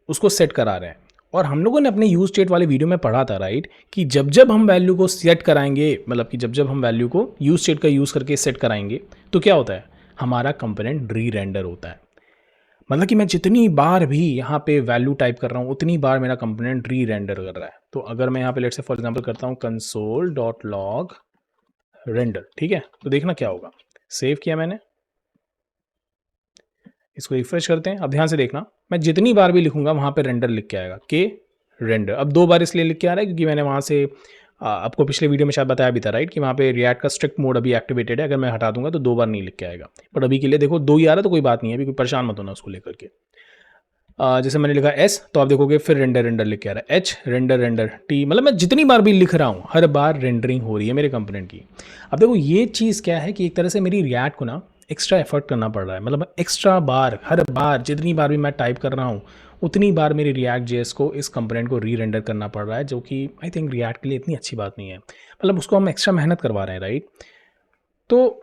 उसको सेट करा रहे हैं। और हम लोगों ने अपने यूज स्टेट वाले वीडियो में पढ़ा था, राइट, कि जब जब हम वैल्यू को सेट कराएंगे, मतलब कि जब जब हम वैल्यू को यूज स्टेट का यूज़ करके सेट कराएंगे तो क्या होता है, हमारा कंपोनेंट री रेंडर होता है। मतलब कि मैं जितनी बार भी यहाँ पे वैल्यू टाइप कर रहा हूँ उतनी बार मेरा कंपोनेंट री रेंडर कर रहा है। तो अगर मैं यहाँ पे लेट से फॉर एग्जांपल करता हूँ console.log रेंडर, ठीक है, तो देखना क्या होगा, सेव किया मैंने, इसको रिफ्रेश करते हैं। अब ध्यान से देखना, मैं जितनी बार भी लिखूंगा वहाँ पे रेंडर लिख के आएगा, के रेंडर। अब 2 बार इसलिए लिख के आ रहा है क्योंकि मैंने वहाँ से आपको पिछले वीडियो में शायद बताया भी था, राइट, कि वहाँ पे रिएक्ट का स्ट्रिक्ट मोड अभी एक्टिवेटेड है, अगर मैं हटा दूंगा तो 2 बार नहीं लिख के आएगा। बट अभी के लिए देखो 2 ही आ रहा है तो कोई बात नहीं है, अभी कोई परेशान मत होना उसको लेकर के। जैसे मैंने लिखा एस तो आप देखोगे फिर रेंडर रेंडर लिख के आ रहा है, एच रेंडर रेंडर, टी, मतलब मैं जितनी बार भी लिख रहा हूँ हर बार रेंडरिंग हो रही है मेरे कंपोनेंट की। अब देखो ये चीज़ क्या है कि एक तरह से मेरी रिएक्ट को ना एक्स्ट्रा एफर्ट करना पड़ रहा है, मतलब एक्स्ट्रा बार, हर बार जितनी बार भी मैं टाइप कर रहा हूँ उतनी बार मेरी रिएक्ट जेएस को इस कंपोनेंट को री रेंडर करना पड़ रहा है, जो कि आई थिंक रिएक्ट के लिए इतनी अच्छी बात नहीं है। मतलब उसको हम एक्स्ट्रा मेहनत करवा रहे हैं, राइट। तो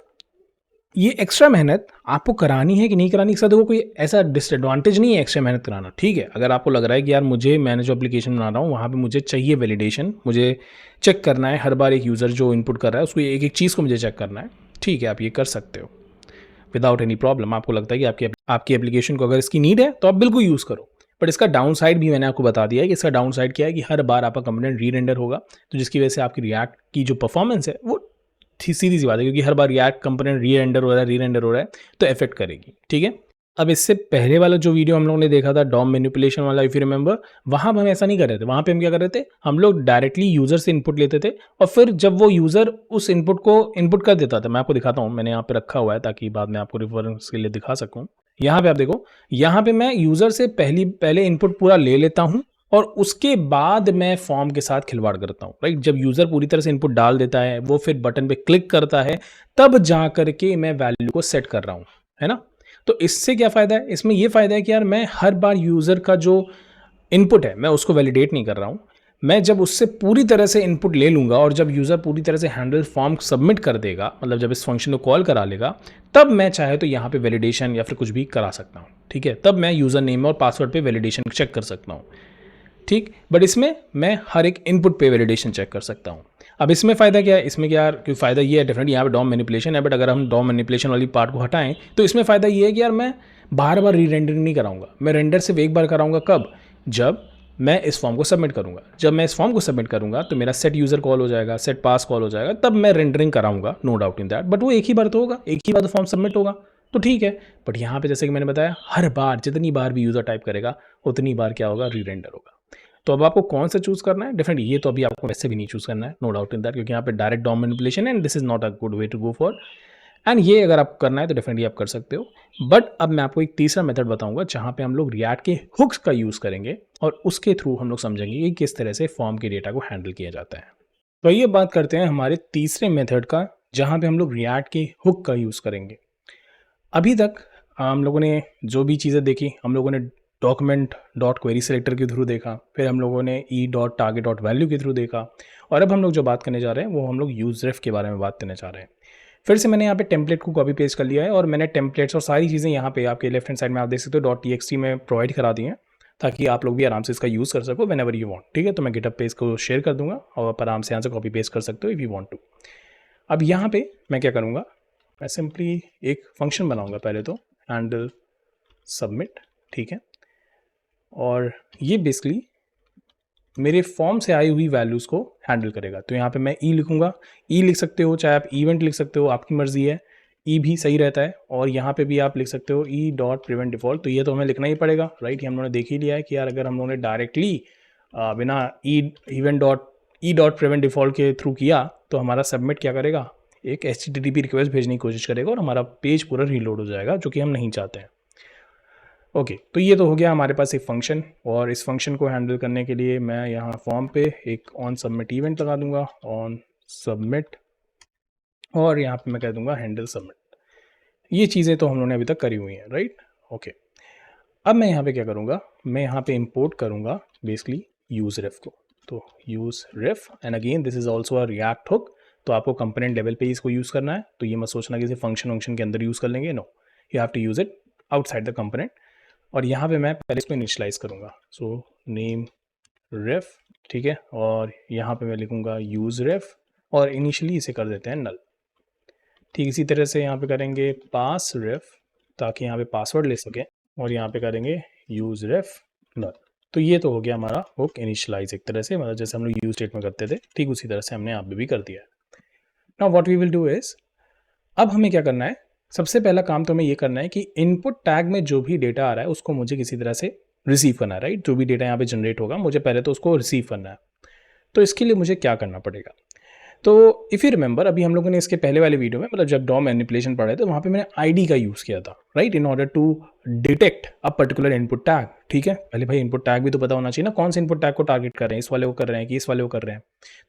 ये एक्स्ट्रा मेहनत आपको करानी है कि नहीं करानी, इसका देखो कोई ऐसा डिसएडवांटेज नहीं है एक्स्ट्रा मेहनत कराना, ठीक है। अगर आपको लग रहा है कि यार मैंने जो एप्लीकेशन बना रहा हूँ वहाँ पे मुझे चाहिए वैलिडेशन, मुझे चेक करना है हर बार एक यूज़र जो इनपुट कर रहा है उसको एक एक चीज़ को मुझे चेक करना है, ठीक है, आप ये कर सकते हो विदाउट एनी प्रॉब्लम। आपको लगता है कि आपकी एप्लीकेशन को अगर इसकी नीड है तो आप बिल्कुल यूज़ करो। बट इसका डाउन साइड भी मैंने आपको बता दिया है कि इसका डाउन साइड क्या है, कि हर बार आपका कंपोनेंट री रेंडर होगा, तो जिसकी वजह से आपकी रिएक्ट की जो परफॉर्मेंस है वो सीधी सी बात है, क्योंकि हर बार रिएक्ट कंपोनेंट री रेंडर हो रहा है तो इफेक्ट करेगी, ठीक है। अब इससे पहले वाला जो वीडियो हम लोगों ने देखा था डॉम मैनिपुलेशन वाला, इफ यू रिमेंबर, वहाँ पे हम ऐसा नहीं कर रहे थे। वहाँ पे हम क्या कर रहे थे, हम लोग डायरेक्टली यूज़र से इनपुट लेते थे और फिर जब वो यूज़र उस इनपुट को इनपुट कर देता था, मैं आपको दिखाता हूँ, मैंने यहाँ पे रखा हुआ है ताकि बाद में आपको रेफरेंस के लिए दिखा सकूँ। यहाँ पे आप देखो, यहाँ पे मैं यूज़र से पहले इनपुट पूरा ले लेता हूँ और उसके बाद मैं फॉर्म के साथ खिलवाड़ करता हूँ, राइट। जब यूज़र पूरी तरह से इनपुट डाल देता है, वो फिर बटन पे क्लिक करता है, तब जा करके मैं वैल्यू को सेट कर रहा हूँ, है ना। तो इससे क्या फ़ायदा है, इसमें ये फ़ायदा है कि यार मैं हर बार यूज़र का जो इनपुट है मैं उसको वैलिडेट नहीं कर रहा हूँ। मैं जब उससे पूरी तरह से इनपुट ले लूँगा और जब यूज़र पूरी तरह से हैंडल फॉर्म सबमिट कर देगा, मतलब जब इस फंक्शन को कॉल करा लेगा, तब मैं चाहे तो यहाँ पे वैलिडेशन या फिर कुछ भी करा सकता हूँ, ठीक है। तब मैं यूज़र नेम और पासवर्ड पे वैलिडेशन चेक कर सकता हूँ, ठीक। बट इसमें मैं हर एक इनपुट पे वैलिडेशन चेक कर सकता हूँ। अब इसमें फ़ायदा क्या है, इसमें क्या यार क्योंकि फ़ायदा ये है, डेफिनेटली यहाँ पे डॉम मैनिपुलेशन है, बट अगर हम डॉम मैनिपुलेशन वाली पार्ट को हटाएं तो इसमें फ़ायदा ये है कि यार मैं बार बार री रेंडरिंग नहीं कराऊंगा, मैं रेंडर सिर्फ एक बार कराऊंगा, कब, जब मैं इस फॉर्म को सबमिट करूंगा। जब मैं इस फॉर्म को सबमिट करूंगा तो मेरा सेट यूज़र कॉल हो जाएगा, सेट पास कॉल हो जाएगा, तब मैं रेंडरिंग कराऊंगा, no doubt in that. But वो एक ही बार तो होगा, एक ही बार तो फॉर्म सबमिट होगा, तो ठीक है। बट यहाँ पे जैसे कि मैंने बताया, हर बार जितनी बार भी यूज़र टाइप करेगा उतनी बार क्या होगा, री रेंडर होगा। तो अब आपको कौन सा चूज़ करना है, डेफिनेटली ये तो अभी आपको वैसे भी नहीं चूज़ करना है, नो डाउट इन दैट, क्योंकि यहाँ पे डायरेक्ट डॉम मैनिपुलेशन है and this is not a good way to go for. And ये अगर आप करना है तो डेफिनेटली आप कर सकते हो। बट अब मैं आपको एक तीसरा मेथड बताऊंगा जहाँ पे हम लोग रिएक्ट के हुक्स का यूज़ करेंगे और उसके थ्रू हम लोग समझेंगे कि किस तरह से फॉर्म के डेटा को हैंडल किया जाता है। तो ये बात करते हैं हमारे तीसरे मेथड का, जहाँ पे हम लोग रिएक्ट के हुक का यूज़ करेंगे। अभी तक हम लोगों ने जो भी चीज़ें देखी, हम लोगों ने डॉक्यूमेंट डॉट क्वेरी सेलेक्टर के थ्रू देखा, फिर हम लोगों ने E dot target dot value के थ्रू देखा, और अब हम लोग जो बात करने जा रहे हैं वो हम लोग यूजरेफ के बारे में बात करने जा रहे हैं। फिर से मैंने यहाँ पे टेम्पलेट को कॉपी पेस्ट कर लिया है और मैंने टेम्पलेट्स और सारी चीज़ें यहाँ पे आपके लेफ्ट हैंड साइड में आप देख सकते हो .txt में प्रोवाइड करा दी हैं, ताकि आप लोग भी आराम से इसका यूज़ कर सको व्हेनेवर यू वांट, ठीक है। तो मैं गिटहब पे इसको शेयर कर दूंगा और आप आराम से यहाँ से कॉपी पेस्ट कर सकते हो इफ़ यू वांट टू। अब यहाँ पे मैं क्या करूँगा, मैं सिंपली एक फंक्शन बनाऊँगा पहले तो, हैंडल सबमिट, ठीक है। और ये बेसिकली मेरे फॉर्म से आई हुई वैल्यूज़ को हैंडल करेगा। तो यहाँ पे मैं ई लिखूँगा, ई लिख सकते हो, चाहे आप इवेंट लिख सकते हो, आपकी मर्ज़ी है, ई भी सही रहता है। और यहाँ पे भी आप लिख सकते हो ई डॉट प्रिवेंट डिफ़ॉल्ट, तो ये तो हमें लिखना ही पड़ेगा, राइट। ये हम लोगों ने देख ही लिया है कि यार अगर हम लोगों ने डायरेक्टली बिना ई डॉट प्रिवेंट डिफ़ॉल्ट के थ्रू किया तो हमारा सबमिट क्या करेगा, एक HTTP रिक्वेस्ट भेजने की कोशिश करेगा और हमारा पेज पूरा रीलोड हो जाएगा, जो कि हम नहीं चाहते हैं। ओके, तो ये तो हो गया हमारे पास एक फंक्शन, और इस फंक्शन को हैंडल करने के लिए मैं यहाँ फॉर्म पे एक ऑन सबमिट इवेंट लगा दूंगा, ऑन सबमिट, और यहाँ पे मैं कह दूंगा हैंडल सबमिट। ये चीज़ें तो हम लोगों ने अभी तक करी हुई हैं, राइट। ओके, अब मैं यहाँ पे क्या करूँगा, मैं यहाँ पे इंपोर्ट करूँगा बेसिकली यूज़ रेफ को। तो use ref, and again this is also a react hook, तो आपको कंपोनेंट लेवल पे इसको यूज़ करना है। तो ये मत सोचना कि इसे फंक्शन के अंदर यूज़ कर लेंगे, no, you have to use it outside the component. और यहाँ पे मैं पहले इसको इनिशियलाइज करूँगा, सो नेम रेफ, ठीक है, और यहाँ पे मैं लिखूँगा यूज़ रेफ, और इनिशियली इसे कर देते हैं नल। ठीक इसी तरह से यहाँ पे करेंगे पास रेफ, ताकि यहाँ पे पासवर्ड ले सकें, और यहाँ पे करेंगे यूज़ रेफ नल। तो ये तो हो गया हमारा हुक इनिशियलाइज एक तरह से, मतलब जैसे हम लोग यूज स्टेट में करते थे, ठीक उसी तरह से हमने यहाँ पे भी कर दिया है। Now what we will do is, अब हमें क्या करना है, सबसे पहला काम तो हमें ये करना है कि इनपुट टैग में जो भी डेटा आ रहा है उसको मुझे किसी तरह से रिसीव करना है, राइट। जो भी डेटा यहाँ पे जनरेट होगा मुझे पहले तो उसको रिसीव करना है। तो इसके लिए मुझे क्या करना पड़ेगा, तो इफ़ यू रिमेंबर, अभी हम लोगों ने इसके पहले वाले वीडियो में, मतलब जब डॉम मैनिपुलेशन पढ़े थे, वहाँ पे मैंने आईडी का यूज़ किया था, right, in order to detect a particular input tag. ठीक है, पहले भाई इनपुट टैग भी तो पता होना चाहिए ना, कौन से इनपुट टैग को टारगेट कर रहे हैं, इस वाले को कर रहे हैं कि इस वाले को कर रहे हैं।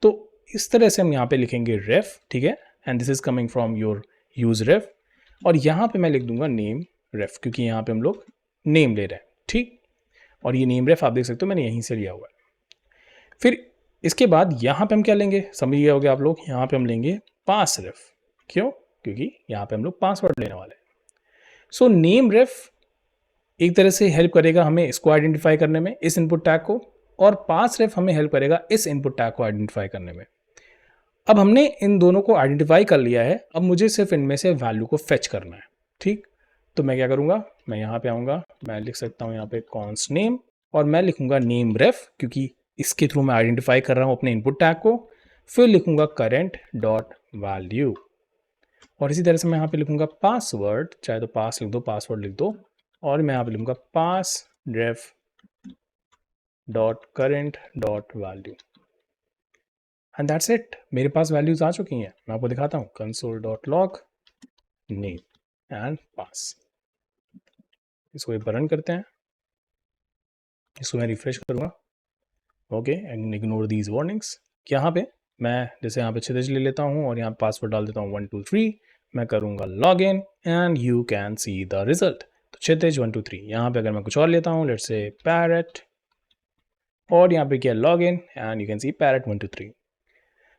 तो इस तरह से हम यहाँ पे लिखेंगे रेफ, ठीक है, and this is coming from your use ref, और यहाँ पे मैं लिख दूंगा नेम रेफ, क्योंकि यहाँ पे हम लोग नेम ले रहे हैं, ठीक। और ये नेम रेफ आप देख सकते हो मैंने यहीं से लिया हुआ है। फिर इसके बाद यहाँ पे हम क्या लेंगे, समझ गए होगे आप लोग, यहाँ पे हम लेंगे पास रेफ। क्यों, क्योंकि यहाँ पे हम लोग पासवर्ड लेने वाले हैं। सो नेम रेफ एक तरह से हेल्प करेगा हमें इसको आइडेंटिफाई करने में, इस इनपुट टैग को, और पास रेफ हमें हेल्प करेगा इस इनपुट टैग को आइडेंटिफाई करने में। अब हमने इन दोनों को आइडेंटिफाई कर लिया है, अब मुझे सिर्फ इनमें से वैल्यू को फेच करना है, ठीक। तो मैं क्या करूँगा, मैं यहाँ पे आऊँगा, मैं लिख सकता हूँ यहाँ पे कॉन्स्ट नेम, और मैं लिखूँगा नेम रेफ, क्योंकि इसके थ्रू मैं आइडेंटिफाई कर रहा हूँ अपने इनपुट टैग को। फिर लिखूँगा करेंट डॉट वैल्यू, और इसी तरह से मैं यहाँ पे लिखूँगा पासवर्ड, चाहे तो पास लिख दो, पासवर्ड लिख दो, और मैं यहाँ पे लिखूँगा pass ref dot current dot value, and that's it. मेरे पास वैल्यूज आ चुकी हैं, मैं आपको दिखाता हूँ, console dot log name and pass. इसको एक रन करते हैं, इसको मैं रिफ्रेश करूँगा, okay, and ignore these warnings. यहाँ पे मैं जैसे यहाँ पे क्षितिज ले लेता हूँ और यहाँ पासवर्ड डाल देता हूँ 1 2 3, मैं करूँगा log in and you can see the result. तो क्षितिज 1 2 3, यहाँ पे अगर मैं कुछ और लेता हूँ, लेट्स से पैरेट, और यहाँ पे किया log in and you can C parrot 1 2 3।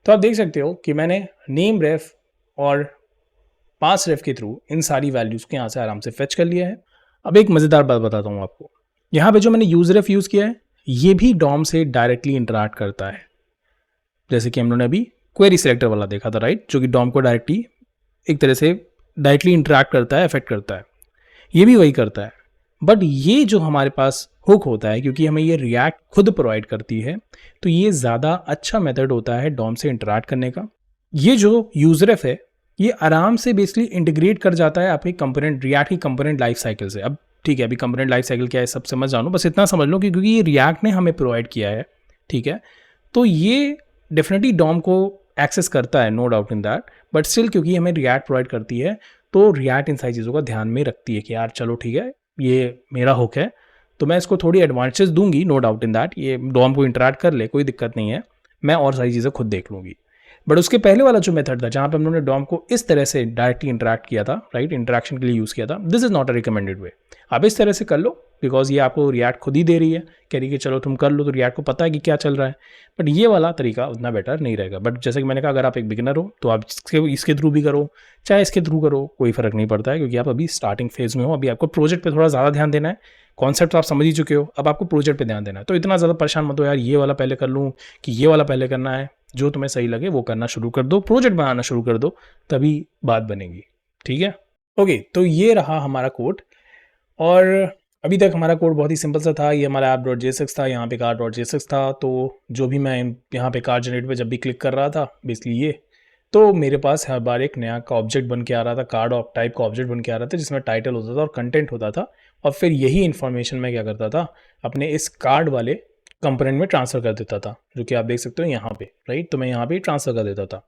तो आप देख सकते हो कि मैंने नेम रेफ और पास रेफ के थ्रू इन सारी वैल्यूज़ को यहाँ से आराम से फेच कर लिया है। अब एक मज़ेदार बात बताता हूँ आपको, यहाँ पे जो मैंने यूज़ रेफ यूज़ किया है ये भी डॉम से डायरेक्टली इंटरैक्ट करता है, जैसे कि हम लोगों ने अभी क्वेरी सिलेक्टर वाला देखा था, राइट, जो कि डॉम को डायरेक्टली एक तरह से डायरेक्टली इंटरैक्ट करता है, अफेक्ट करता है, ये भी वही करता है। बट ये जो हमारे पास हुक होता है, क्योंकि हमें ये रिएक्ट खुद प्रोवाइड करती है, तो ये ज़्यादा अच्छा मेथड होता है डॉम से इंटरैक्ट करने का। ये जो यूज़ रेफ है ये आराम से बेसिकली इंटीग्रेट कर जाता है आपके कंपोनेंट, रिएक्ट की कंपोनेंट लाइफ साइकिल से। अब ठीक है, अभी कंपोनेंट लाइफ साइकिल क्या है सब समझ जानो, बस इतना समझ लो कि क्योंकि ये रिएक्ट ने हमें प्रोवाइड किया है, ठीक है, तो ये डेफिनेटली डॉम को एक्सेस करता है, no doubt in that, but still क्योंकि हमें रिएक्ट प्रोवाइड करती है तो रिएक्ट इन सारी चीज़ों का ध्यान में रखती है कि यार चलो ठीक है ये मेरा हुक है तो मैं इसको थोड़ी एडवांटेज दूंगी, नो डाउट इन दैट, ये डॉम को इंटरैक्ट कर ले कोई दिक्कत नहीं है, मैं और सारी चीज़ें खुद देख लूँगी। बट उसके पहले वाला जो मेथड था जहाँ पे हम लोगों ने डॉम को इस तरह से डायरेक्टली इंटरैक्ट किया था, राइट, इंटरैक्शन के लिए यूज़ किया था, this is not a recommended way. आप इस तरह से कर लो बिकॉज ये आपको रिएक्ट खुद ही दे रही है, कह रही है कि चलो तुम कर लो, तो रिएक्ट को पता है कि क्या चल रहा है। बट ये वाला तरीका उतना बेटर नहीं रहेगा। बट जैसे कि मैंने कहा अगर आप एक बिगिनर हो तो आप इसके थ्रू भी करो, चाहे इसके थ्रू करो, कोई फ़र्क नहीं पड़ता है, क्योंकि आप अभी स्टार्टिंग फेज़ में हो, अभी आपको प्रोजेक्ट पे थोड़ा ज़्यादा ध्यान देना है। कॉन्सेप्ट आप समझ ही चुके हो, अब आपको प्रोजेक्ट पे ध्यान देना है, तो इतना ज़्यादा परेशान मत हो यार ये वाला पहले कर लूँ कि ये वाला पहले करना है। जो तुम्हें सही लगे वो करना शुरू कर दो, प्रोजेक्ट बनाना शुरू कर दो, तभी बात बनेगी, ठीक है। ओके, तो ये रहा हमारा कोड, और अभी तक हमारा कोड बहुत ही सिंपल सा था, ये हमारा app.jsx था, यहाँ पे card.jsx था, तो जो भी मैं यहाँ पे कार्ड जनरेट पे जब भी क्लिक कर रहा था बेसिकली ये, तो मेरे पास हर बार एक नया का ऑब्जेक्ट बन के आ रहा था, कार्ड ऑफ टाइप का ऑब्जेक्ट बन के आ रहा था जिसमें टाइटल होता था और कंटेंट होता था, और फिर यही इन्फॉर्मेशन मैं क्या करता था अपने इस कार्ड वाले कंपोनेंट में ट्रांसफ़र कर देता था, जो कि आप देख सकते हो यहाँ पे, राइट। तो मैं यहाँ पे ट्रांसफ़र कर देता था।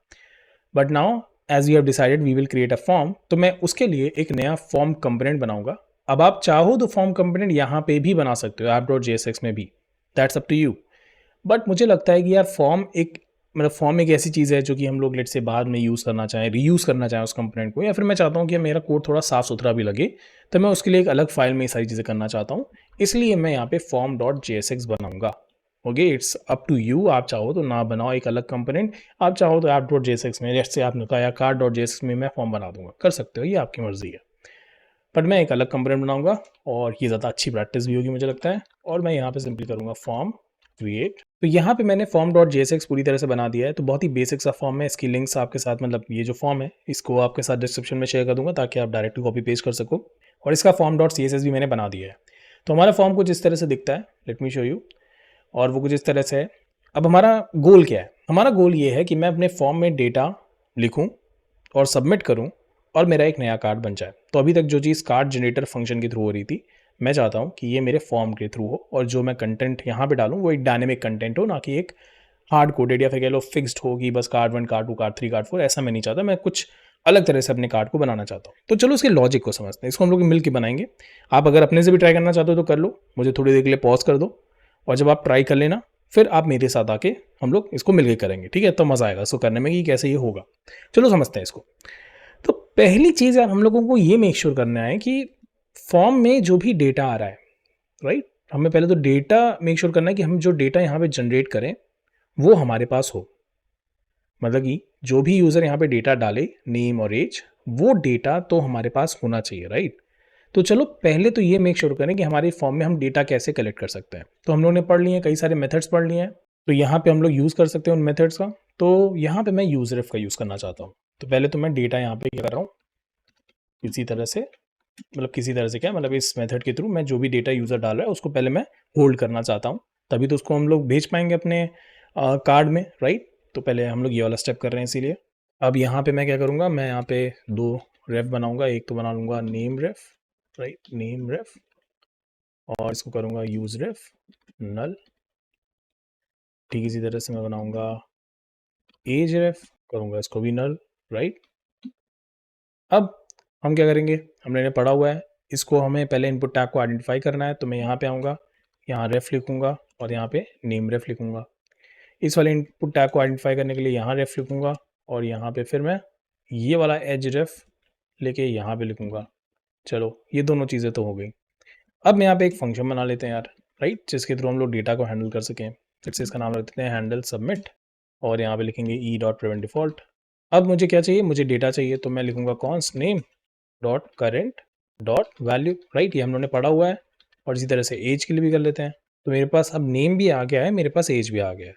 But now as we have decided we will create a form, तो मैं उसके लिए एक नया फॉर्म कंपोनेंट बनाऊंगा। अब आप चाहो तो फॉर्म कंपोनेंट यहाँ पे भी बना सकते हो app.jsx में भी, that's up to you. But मुझे लगता है कि यार फॉर्म एक मतलब फॉर्म एक ऐसी चीज़ है जो कि हम लोग लेट से बाद में यूज़ करना चाहें, रीयूज़ करना चाहें उस कंपोनेंट को, या फिर मैं चाहता हूँ कि मेरा कोड थोड़ा साफ सुथरा भी लगे, तो मैं उसके लिए एक अलग फाइल में ये सारी चीज़ें करना चाहता हूँ। इसलिए मैं यहाँ पे form.jsx बनाऊंगा। Okay, it's up to you, आप चाहो तो ना बनाओ एक अलग कंपोनेंट, आप चाहो तो app.jsx में जैसे आपने कहा या card.jsx में मैं फॉर्म बना दूंगा, कर सकते हो, ये आपकी मर्जी है। बट मैं एक अलग कंपोनेंट बनाऊंगा और ये ज़्यादा अच्छी प्रैक्टिस भी होगी मुझे लगता है। और मैं यहाँ पे सिंपली करूँगा फॉर्म क्रिएट। तो यहाँ पे मैंने form.jsx पूरी तरह से बना दिया है, तो बहुत ही बेसिक सा फॉर्म है। इसकी लिंक्स आपके साथ मतलब ये जो फॉर्म है इसको आपके साथ डिस्क्रिप्शन में शेयर कर दूंगा ताकि आप डायरेक्टली कॉपी पेस्ट कर सको, और इसका form.css भी मैंने बना दिया है। तो हमारा फॉर्म कुछ इस तरह से दिखता है, लेट मी शो यू, और वो कुछ इस तरह से है। अब हमारा गोल क्या है? हमारा गोल ये है कि मैं अपने फॉर्म में डेटा लिखूं और सबमिट करूं और मेरा एक नया कार्ड बन जाए। तो अभी तक जो चीज़ कार्ड जनरेटर फंक्शन के थ्रू हो रही थी, मैं चाहता हूं कि ये मेरे फॉर्म के थ्रू हो, और जो मैं कंटेंट यहाँ पे डालूं वो एक डायनेमिक कंटेंट हो, ना कि एक हार्ड कोडेड या फिर कह लो फिक्स्ड हो कि बस कार्ड 1 कार्ड 2 कार्ड 3 कार्ड 4, ऐसा मैं नहीं चाहता। मैं कुछ अलग तरह से अपने कार्ड को बनाना चाहता हूँ। तो चलो उसके लॉजिक को समझते हैं, इसको हम लोग मिल के बनाएंगे। आप अगर अपने से भी ट्राई करना चाहते हो तो कर लो, मुझे थोड़ी देर के लिए पॉज कर दो, और जब आप ट्राई कर लेना फिर आप मेरे साथ आके हम लोग इसको मिलके करेंगे, ठीक है? तो मज़ा आएगा इसको करने में कि कैसे ये होगा। चलो समझते हैं इसको। तो पहली चीज़ यार हम लोगों को ये मेक श्योर करना है कि फॉर्म में जो भी डेटा आ रहा है, राइट, हमें पहले तो डेटा मेक श्योर करना है कि हम जो डेटा यहाँ पे जनरेट करें वो हमारे पास हो। मतलब कि जो भी यूज़र यहाँ पे डेटा डाले, नेम और एज, वो डेटा तो हमारे पास होना चाहिए, राइट। तो चलो पहले तो ये मेक श्योर करें कि हमारे फॉर्म में हम डेटा कैसे कलेक्ट कर सकते हैं। तो हम लोगों ने पढ़ लिए हैं, कई सारे मेथड्स पढ़ लिए हैं, तो यहाँ पे हम लोग यूज़ कर सकते हैं उन मेथड्स का। तो यहाँ पे मैं यूजरेफ का यूज़ करना चाहता हूँ। तो पहले तो मैं डेटा यहाँ पे क्या कर रहा हूँ, किसी तरह से, मतलब किसी तरह से क्या मतलब इस मेथड के थ्रू मैं जो भी डेटा यूज़र डाल रहा है उसको पहले मैं होल्ड करना चाहता हूँ, तभी तो उसको हम लोग भेज पाएंगे अपने कार्ड में, राइट। तो पहले हम लोग ये वाला स्टेप कर रहे हैं इसीलिए। अब यहाँ पे मैं क्या करूँगा, मैं यहाँ पे 2 रेफ बनाऊँगा, एक तो बना लूँगा नेम रेफ, राइट, नेम रेफ, और इसको करूँगा यूज रेफ नल। ठीक इसी तरह से मैं बनाऊँगा एज रेफ, करूँगा इसको भी नल, राइट। अब हम क्या करेंगे, हमने पढ़ा हुआ है, इसको हमें पहले इनपुट टैग को आइडेंटिफाई करना है। तो मैं यहाँ पे आऊँगा, यहाँ रेफ लिखूँगा और यहाँ पे नेम रेफ लिखूँगा। इस वाले इनपुट टैग को आइडेंटिफाई करने के लिए यहाँ रेफ लिखूँगा, और यहाँ पे फिर मैं ये वाला एज रेफ लेके यहाँ पे लिखूँगा। चलो ये दोनों चीज़ें तो हो गई। अब मैं यहाँ पे एक फंक्शन बना लेते हैं यार, राइट, जिसके थ्रू हम लोग डेटा को हैंडल कर सकें। फिर से इसका नाम रख देते हैं हैंडल सबमिट, और यहाँ पे लिखेंगे ई डॉट प्रिवेंट डिफॉल्ट। अब मुझे क्या चाहिए, मुझे डेटा चाहिए, तो मैं लिखूँगा const name dot current dot value, right, ये हम लोगों ने पढ़ा हुआ है। और इसी तरह से एज के लिए भी कर लेते हैं। तो मेरे पास अब नेम भी आ गया है, मेरे पास एज भी आ गया है।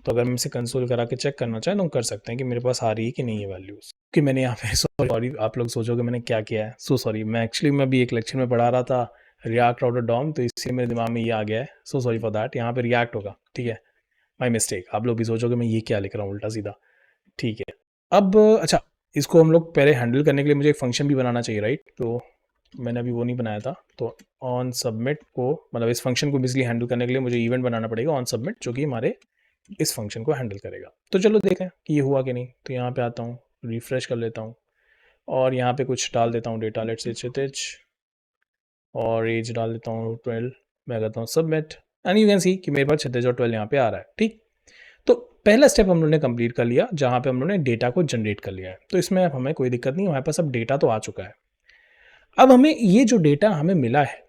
तो अगर मैं इसे कंसोल करा के चेक करना चाहें तो हम कर सकते हैं कि मेरे पास आ रही है कि नहीं है वैल्यूज़। कि मैंने यहाँ पे सॉरी, आप लोग सोचोगे मैंने क्या किया है, सो सॉरी। मैं भी एक लेक्चर में पढ़ा रहा था रिएक्ट राउटर डॉम, तो इसलिए मेरे दिमाग में ये आ गया है, सो सॉरी फॉर दैट। यहाँ पे रिएक्ट होगा, ठीक है, माई मिस्टेक। आप लोग भी सोचोगे मैं ये क्या लिख रहा हूँ उल्टा सीधा, ठीक है। अब अच्छा, इसको हम लोग पहले हैंडल करने के लिए मुझे एक फंक्शन भी बनाना चाहिए, राइट। तो मैंने अभी वो नहीं बनाया था, तो ऑन सबमिट को मतलब इस फंक्शन को बेसिकली हैंडल करने के लिए मुझे इवेंट बनाना पड़ेगा ऑन सबमिट, जो कि हमारे इस फंक्शन को हैंडल करेगा। तो चलो देखें कि ये हुआ कि नहीं। तो यहाँ पे आता हूँ, रिफ्रेश कर लेता हूँ, और यहाँ पे कुछ डाल देता हूँ डेटा, लेट्स से क्षितिज, और एज डाल देता हूँ 12। मैं करता हूँ सबमिट, एंड यू कैन सी कि मेरे पास क्षितिज और 12 यहाँ पे आ रहा है, ठीक। तो पहला स्टेप हम लोगों ने कंप्लीट कर लिया, जहाँ पे हम लोगों ने डेटा को जनरेट कर लिया है। तो इसमें अब हमें कोई दिक्कत नहीं, हमारे पास अब डेटा तो आ चुका है। अब हमें ये जो डेटा हमें मिला है,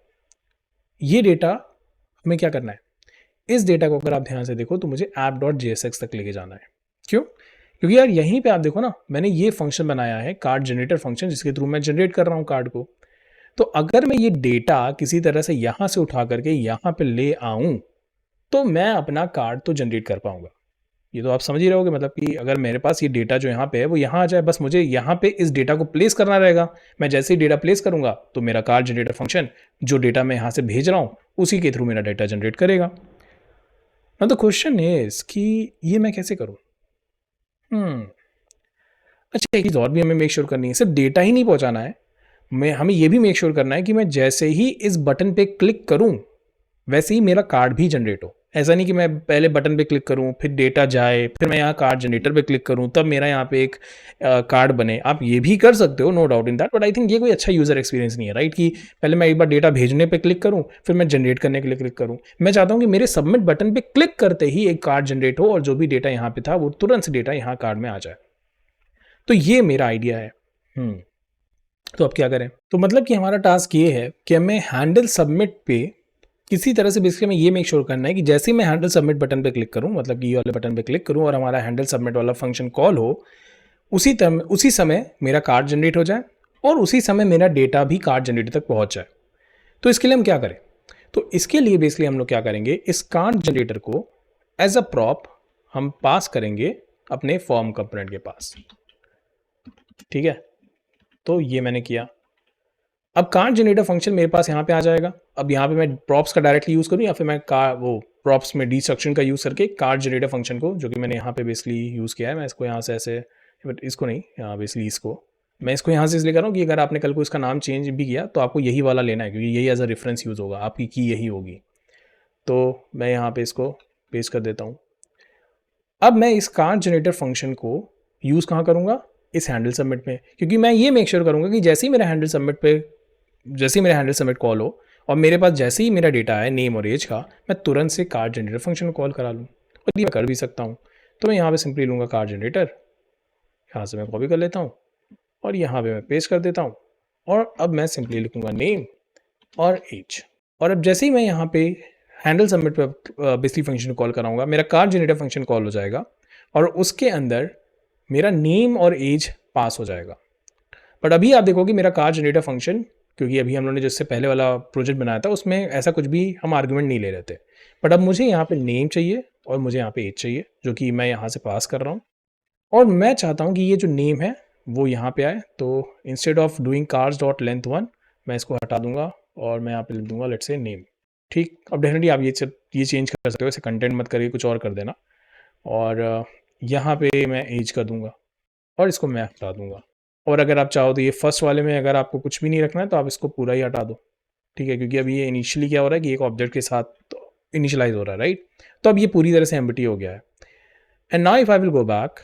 ये डेटा हमें क्या करना है, इस डेटा को अगर आप ध्यान से देखो तो मुझे app.jsx तक लेके जाना है। क्यों? क्योंकि यार यहीं पे आप देखो ना, मैंने ये फंक्शन बनाया है कार्ड जनरेटर फंक्शन, जिसके थ्रू मैं जनरेट कर रहा हूँ कार्ड को। तो अगर मैं ये डेटा किसी तरह से यहाँ से उठा करके यहाँ पे ले आऊँ, तो मैं अपना कार्ड तो जनरेट कर पाऊंगा। ये तो आप समझ ही रहे होगे, मतलब कि अगर मेरे पास ये डेटा जो यहाँ पे है वो यहाँ आ जाए, बस मुझे यहाँ पे इस डेटा को प्लेस करना रहेगा। मैं जैसे ही डेटा प्लेस करूँगा तो मेरा कार जनरेटर फंक्शन जो डेटा मैं यहाँ से भेज रहा हूँ उसी के थ्रू मेरा डेटा जनरेट करेगा। ना तो क्वेश्चन इज कि ये मैं कैसे करूँ? अच्छा, एक चीज़ और भी हमें मेक श्योर करनी है, सिर्फ डेटा ही नहीं पहुँचाना है, हमें ये भी मेक श्योर करना है कि मैं जैसे ही इस बटन पे क्लिक करूँ वैसे ही मेरा कार्ड भी जनरेट हो। ऐसा नहीं कि मैं पहले बटन पे क्लिक करूँ, फिर डेटा जाए, फिर मैं यहाँ कार्ड जनरेटर पे क्लिक करूँ, तब मेरा यहाँ पे एक कार्ड बने। आप ये भी कर सकते हो, no doubt in that, but I think ये कोई अच्छा यूज़र एक्सपीरियंस नहीं है, राइट? कि पहले मैं एक बार डेटा भेजने पे क्लिक करूँ, फिर मैं जनरेट करने के लिए क्लिक करूँ। मैं चाहता हूँ कि मेरे सबमिट बटन पे क्लिक करते ही एक कार्ड जनरेट हो और जो भी डेटा यहाँ पे था वो तुरंत से डेटा यहाँ कार्ड में आ जाए। तो ये मेरा आइडिया है। तो अब क्या करें? तो मतलब कि हमारा टास्क ये है कि हमें हैंडल सबमिट पे किसी तरह से बेसिकली हमें ये मेक श्योर करना है कि जैसे ही मैं हैंडल सबमिट बटन पे क्लिक करूं, मतलब कि ये वाले बटन पे क्लिक करूं और हमारा हैंडल सबमिट वाला फंक्शन कॉल हो, उसी समय मेरा कार्ड जनरेट हो जाए और उसी समय मेरा डेटा भी कार्ड जनरेटर तक पहुंच जाए। तो इसके लिए हम क्या करें? तो इसके लिए बेसिकली हम लोग क्या करेंगे, इस कार्ड जनरेटर को एज अ प्रॉप हम पास करेंगे अपने फॉर्म कंपोनेंट के पास। ठीक है, तो ये मैंने किया। अब कार्ड जनरेटर फंक्शन मेरे पास यहाँ पे आ जाएगा। अब यहाँ पे मैं प्रॉप्स का डायरेक्टली यूज़ करूँ या फिर मैं वो प्रॉप्स में डिस्ट्रक्शन का यूज़ करके कार्ड जनरेटर फंक्शन को, जो कि मैंने यहाँ पे बेसिकली यूज़ किया है, मैं इसको यहाँ से ऐसे, बट इसको नहीं, यहाँ बेसिकली इसको मैं इसको यहाँ से इसलिए कर रहा हूँ कि अगर आपने कल को इसका नाम चेंज भी किया तो आपको यही वाला लेना है, क्योंकि यही एज अ रेफरेंस यूज़ होगा, आपकी की यही होगी। तो मैं यहाँ पे इसको पेस्ट कर देता हूँ। अब मैं इस कार्ड जनरेटर फंक्शन को यूज़ कहाँ करूँगा? इस हैंडल सबमिट में, क्योंकि मैं ये मेक श्योर करूँगा कि जैसे ही मेरा हैंडल सबमिट कॉल हो और मेरे पास जैसे ही मेरा डेटा है नेम और एज का, मैं तुरंत से कार्ड जनरेटर फंक्शन को कॉल करा लूँ। और ये मैं कर भी सकता हूँ। तो मैं यहाँ पे सिंपली लूँगा कार्ड जनरेटर, यहाँ से मैं कॉपी कर लेता हूँ और यहाँ पे मैं पेस्ट कर देता हूँ और अब मैं सिंपली लिखूँगा नेम और एज। और अब जैसे ही मैं यहाँ पे हैंडल सबमिट पे बेसिकली फंक्शन कॉल कराऊंगा, मेरा कार्ड जनरेटर फंक्शन कॉल हो जाएगा और उसके अंदर मेरा नेम और एज पास हो जाएगा। बट अभी आप देखोगे मेरा कार्ड जनरेटर फंक्शन, क्योंकि अभी हम लोगों ने जिससे पहले वाला प्रोजेक्ट बनाया था उसमें ऐसा कुछ भी हम आर्गुमेंट नहीं ले रहे थे, बट अब मुझे यहाँ पे नेम चाहिए और मुझे यहाँ पे एज चाहिए, जो कि मैं यहाँ से पास कर रहा हूँ। और मैं चाहता हूँ कि ये जो नेम है वो यहाँ पे आए, तो instead of doing cars dot length 1 मैं इसको हटा दूंगा और मैं यहाँ पे लिख दूंगा लेट्स से नेम। ठीक, अब डेफिनेटली आप ये चेंज कर सकते हो, इसे कंटेंट मत करिए, कुछ और कर देना। और यहाँ पे मैं एज कर दूंगा और इसको मैं हटा दूंगा। और अगर आप चाहो तो ये फर्स्ट वाले में अगर आपको कुछ भी नहीं रखना है तो आप इसको पूरा ही हटा दो। ठीक है, क्योंकि अभी ये इनिशियली क्या हो रहा है कि एक ऑब्जेक्ट के साथ इनिशियलाइज हो रहा है, राइट? तो अब ये पूरी तरह से एम्प्टी हो गया है। And now if I will go back,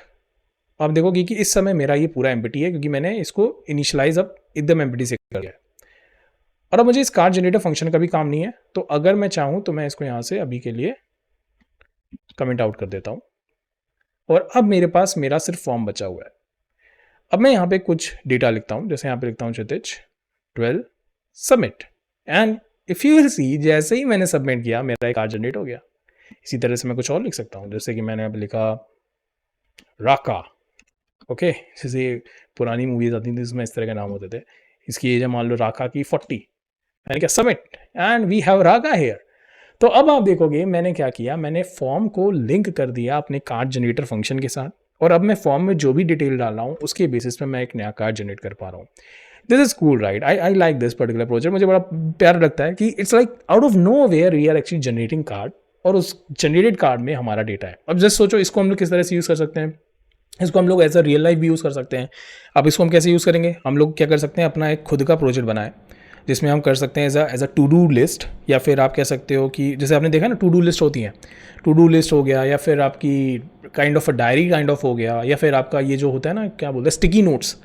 आप देखोगे कि इस समय मेरा ये पूरा एम्प्टी है, क्योंकि मैंने इसको इनिशियलाइज अब एकदम एम्प्टी से कर दिया है। और अब मुझे इस कार्ड जनरेटर फंक्शन का भी काम नहीं है, तो अगर मैं चाहूँ तो मैं इसको यहाँ से अभी के लिए कमेंट आउट कर देता हूँ और अब मेरे पास मेरा सिर्फ फॉर्म बचा हुआ है। अब मैं यहाँ पे कुछ डेटा लिखता हूँ, जैसे यहाँ पे लिखता हूँ क्षितिज 12 submit, and if you will see जैसे ही मैंने सबमिट किया मेरा एक कार्ड जनरेट हो गया। इसी तरह से मैं कुछ और लिख सकता हूँ, जैसे कि मैंने अब लिखा राका। ओके, जैसे पुरानी मूवीज आती थी जिसमें इस तरह के नाम होते थे, इसकी एज है मान लो राका की 40, मैंने क्या सबमिट एंड वी हैव राका हेयर। तो अब आप देखोगे मैंने क्या किया, मैंने फॉर्म को लिंक कर दिया अपने कार्ड जनरेटर फंक्शन के साथ और अब मैं फॉर्म में जो भी डिटेल डाल रहा हूँ उसके बेसिस पे मैं एक नया कार्ड जनरेट कर पा रहा हूँ। This is cool, right? I like this particular project, मुझे बड़ा प्यारा लगता है कि it's like out of nowhere we are actually generating card और उस जनरेटेड कार्ड में हमारा डेटा है। अब जस्ट सोचो इसको हम लोग किस तरह से यूज़ कर सकते हैं। इसको हम लोग एज अ रियल लाइफ भी यूज़ कर सकते हैं। अब इसको हम कैसे यूज़ करेंगे, हम लोग क्या कर सकते हैं, अपना एक खुद का प्रोजेक्ट बनाए जिसमें हम कर सकते हैं as a to do list, या फिर आप कह सकते हो कि जैसे आपने देखा ना टू डू लिस्ट होती हैं, टू डू लिस्ट हो गया, या फिर आपकी kind of a diary kind of हो गया, या फिर आपका ये जो होता है ना क्या बोलते हैं स्टिकी नोट्स।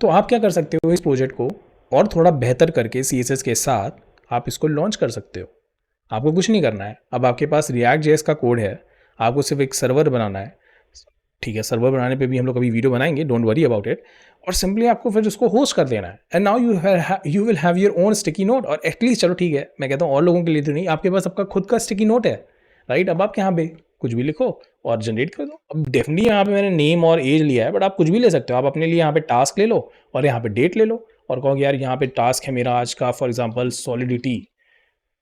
तो आप क्या कर सकते हो, इस प्रोजेक्ट को और थोड़ा बेहतर करके CSS के साथ आप इसको लॉन्च कर सकते हो। आपको कुछ नहीं करना है, अब आपके पास React.js का कोड है, आपको सिर्फ एक सर्वर बनाना है। ठीक है, सर्वर बनाने पे भी हम लोग अभी वीडियो बनाएंगे, डोंट वरी अबाउट इट। और सिंपली आपको फिर उसको होस्ट कर देना है and now you will have your own sticky note. और एटलीस्ट चलो ठीक है, मैं कहता हूँ और लोगों के लिए तो नहीं, आपके पास आपका खुद का स्टिकी नोट है, राइट? अब आप यहाँ पे कुछ भी लिखो और जनरेट कर दो। अब डेफिनेटली यहाँ पे मैंने नेम और एज लिया है, बट आप कुछ भी ले सकते हो। आप अपने लिए यहाँ पे टास्क ले लो और यहाँ पे डेट ले लो और कहो यार यहाँ पे टास्क है मेरा आज का, फॉर एग्जाम्पल सॉलिडिटी।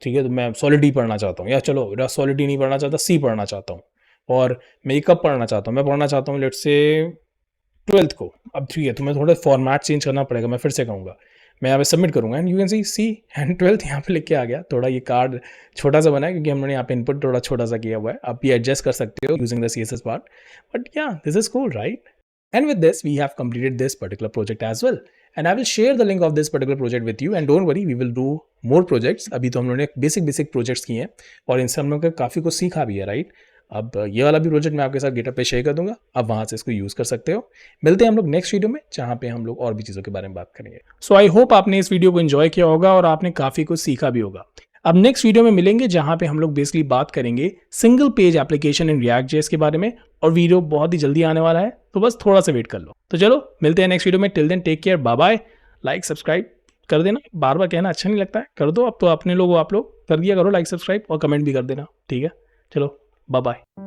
ठीक है, तो मैं सॉलिडी पढ़ना चाहता हूँ, या चलो सॉलिडी नहीं पढ़ना चाहता, सी पढ़ना चाहता हूँ। और मैं ये कब पढ़ना चाहता हूँ, मैं पढ़ना चाहता हूँ लेट्स से 12th को। अब ठीक है, तो मैं थोड़ा फॉर्मेट चेंज करना पड़ेगा, मैं फिर से कहूँगा। मैं यहाँ पे सबमिट करूँगा and you can C and 12th यहाँ पे लिख के आ गया। थोड़ा ये कार्ड छोटा सा बना है क्योंकि हमने यहाँ पे इनपुट थोड़ा छोटा सा किया हुआ है। आप ये एडजस्ट कर सकते हो using the CSS part, but या this is cool right. And with this, we have completed this particular project as well. And I will share the link of this particular project with you. And don't worry, we will do more projects. अभी तो हम लोगों ने basic projects किए हैं और इनसे हम लोग ने काफ़ी कुछ सीखा भी है, राइट। अब ये वाला भी प्रोजेक्ट मैं आपके साथ गिटहब पे शेयर कर दूंगा, आप वहाँ से इसको यूज़ कर सकते हो। मिलते हैं हम लोग नेक्स्ट वीडियो में, जहाँ पे हम लोग और भी चीज़ों के बारे में बात करेंगे। सो आई होप आपने इस वीडियो को एंजॉय किया होगा और आपने काफ़ी कुछ सीखा भी होगा। अब नेक्स्ट वीडियो में मिलेंगे, जहाँ पे हम लोग बेसिकली बात करेंगे single page application in React JS के बारे में, और वीडियो बहुत ही जल्दी आने वाला है, तो बस थोड़ा सा वेट कर लो। तो चलो मिलते हैं नेक्स्ट वीडियो में। Till then take care, bye bye. Like subscribe कर देना, बार बार कहना अच्छा नहीं लगता है, कर दो। अब तो अपने लोग आप लोग कर दिया करो लाइक सब्सक्राइब, और कमेंट भी कर देना, ठीक है। चलो बाय बाय।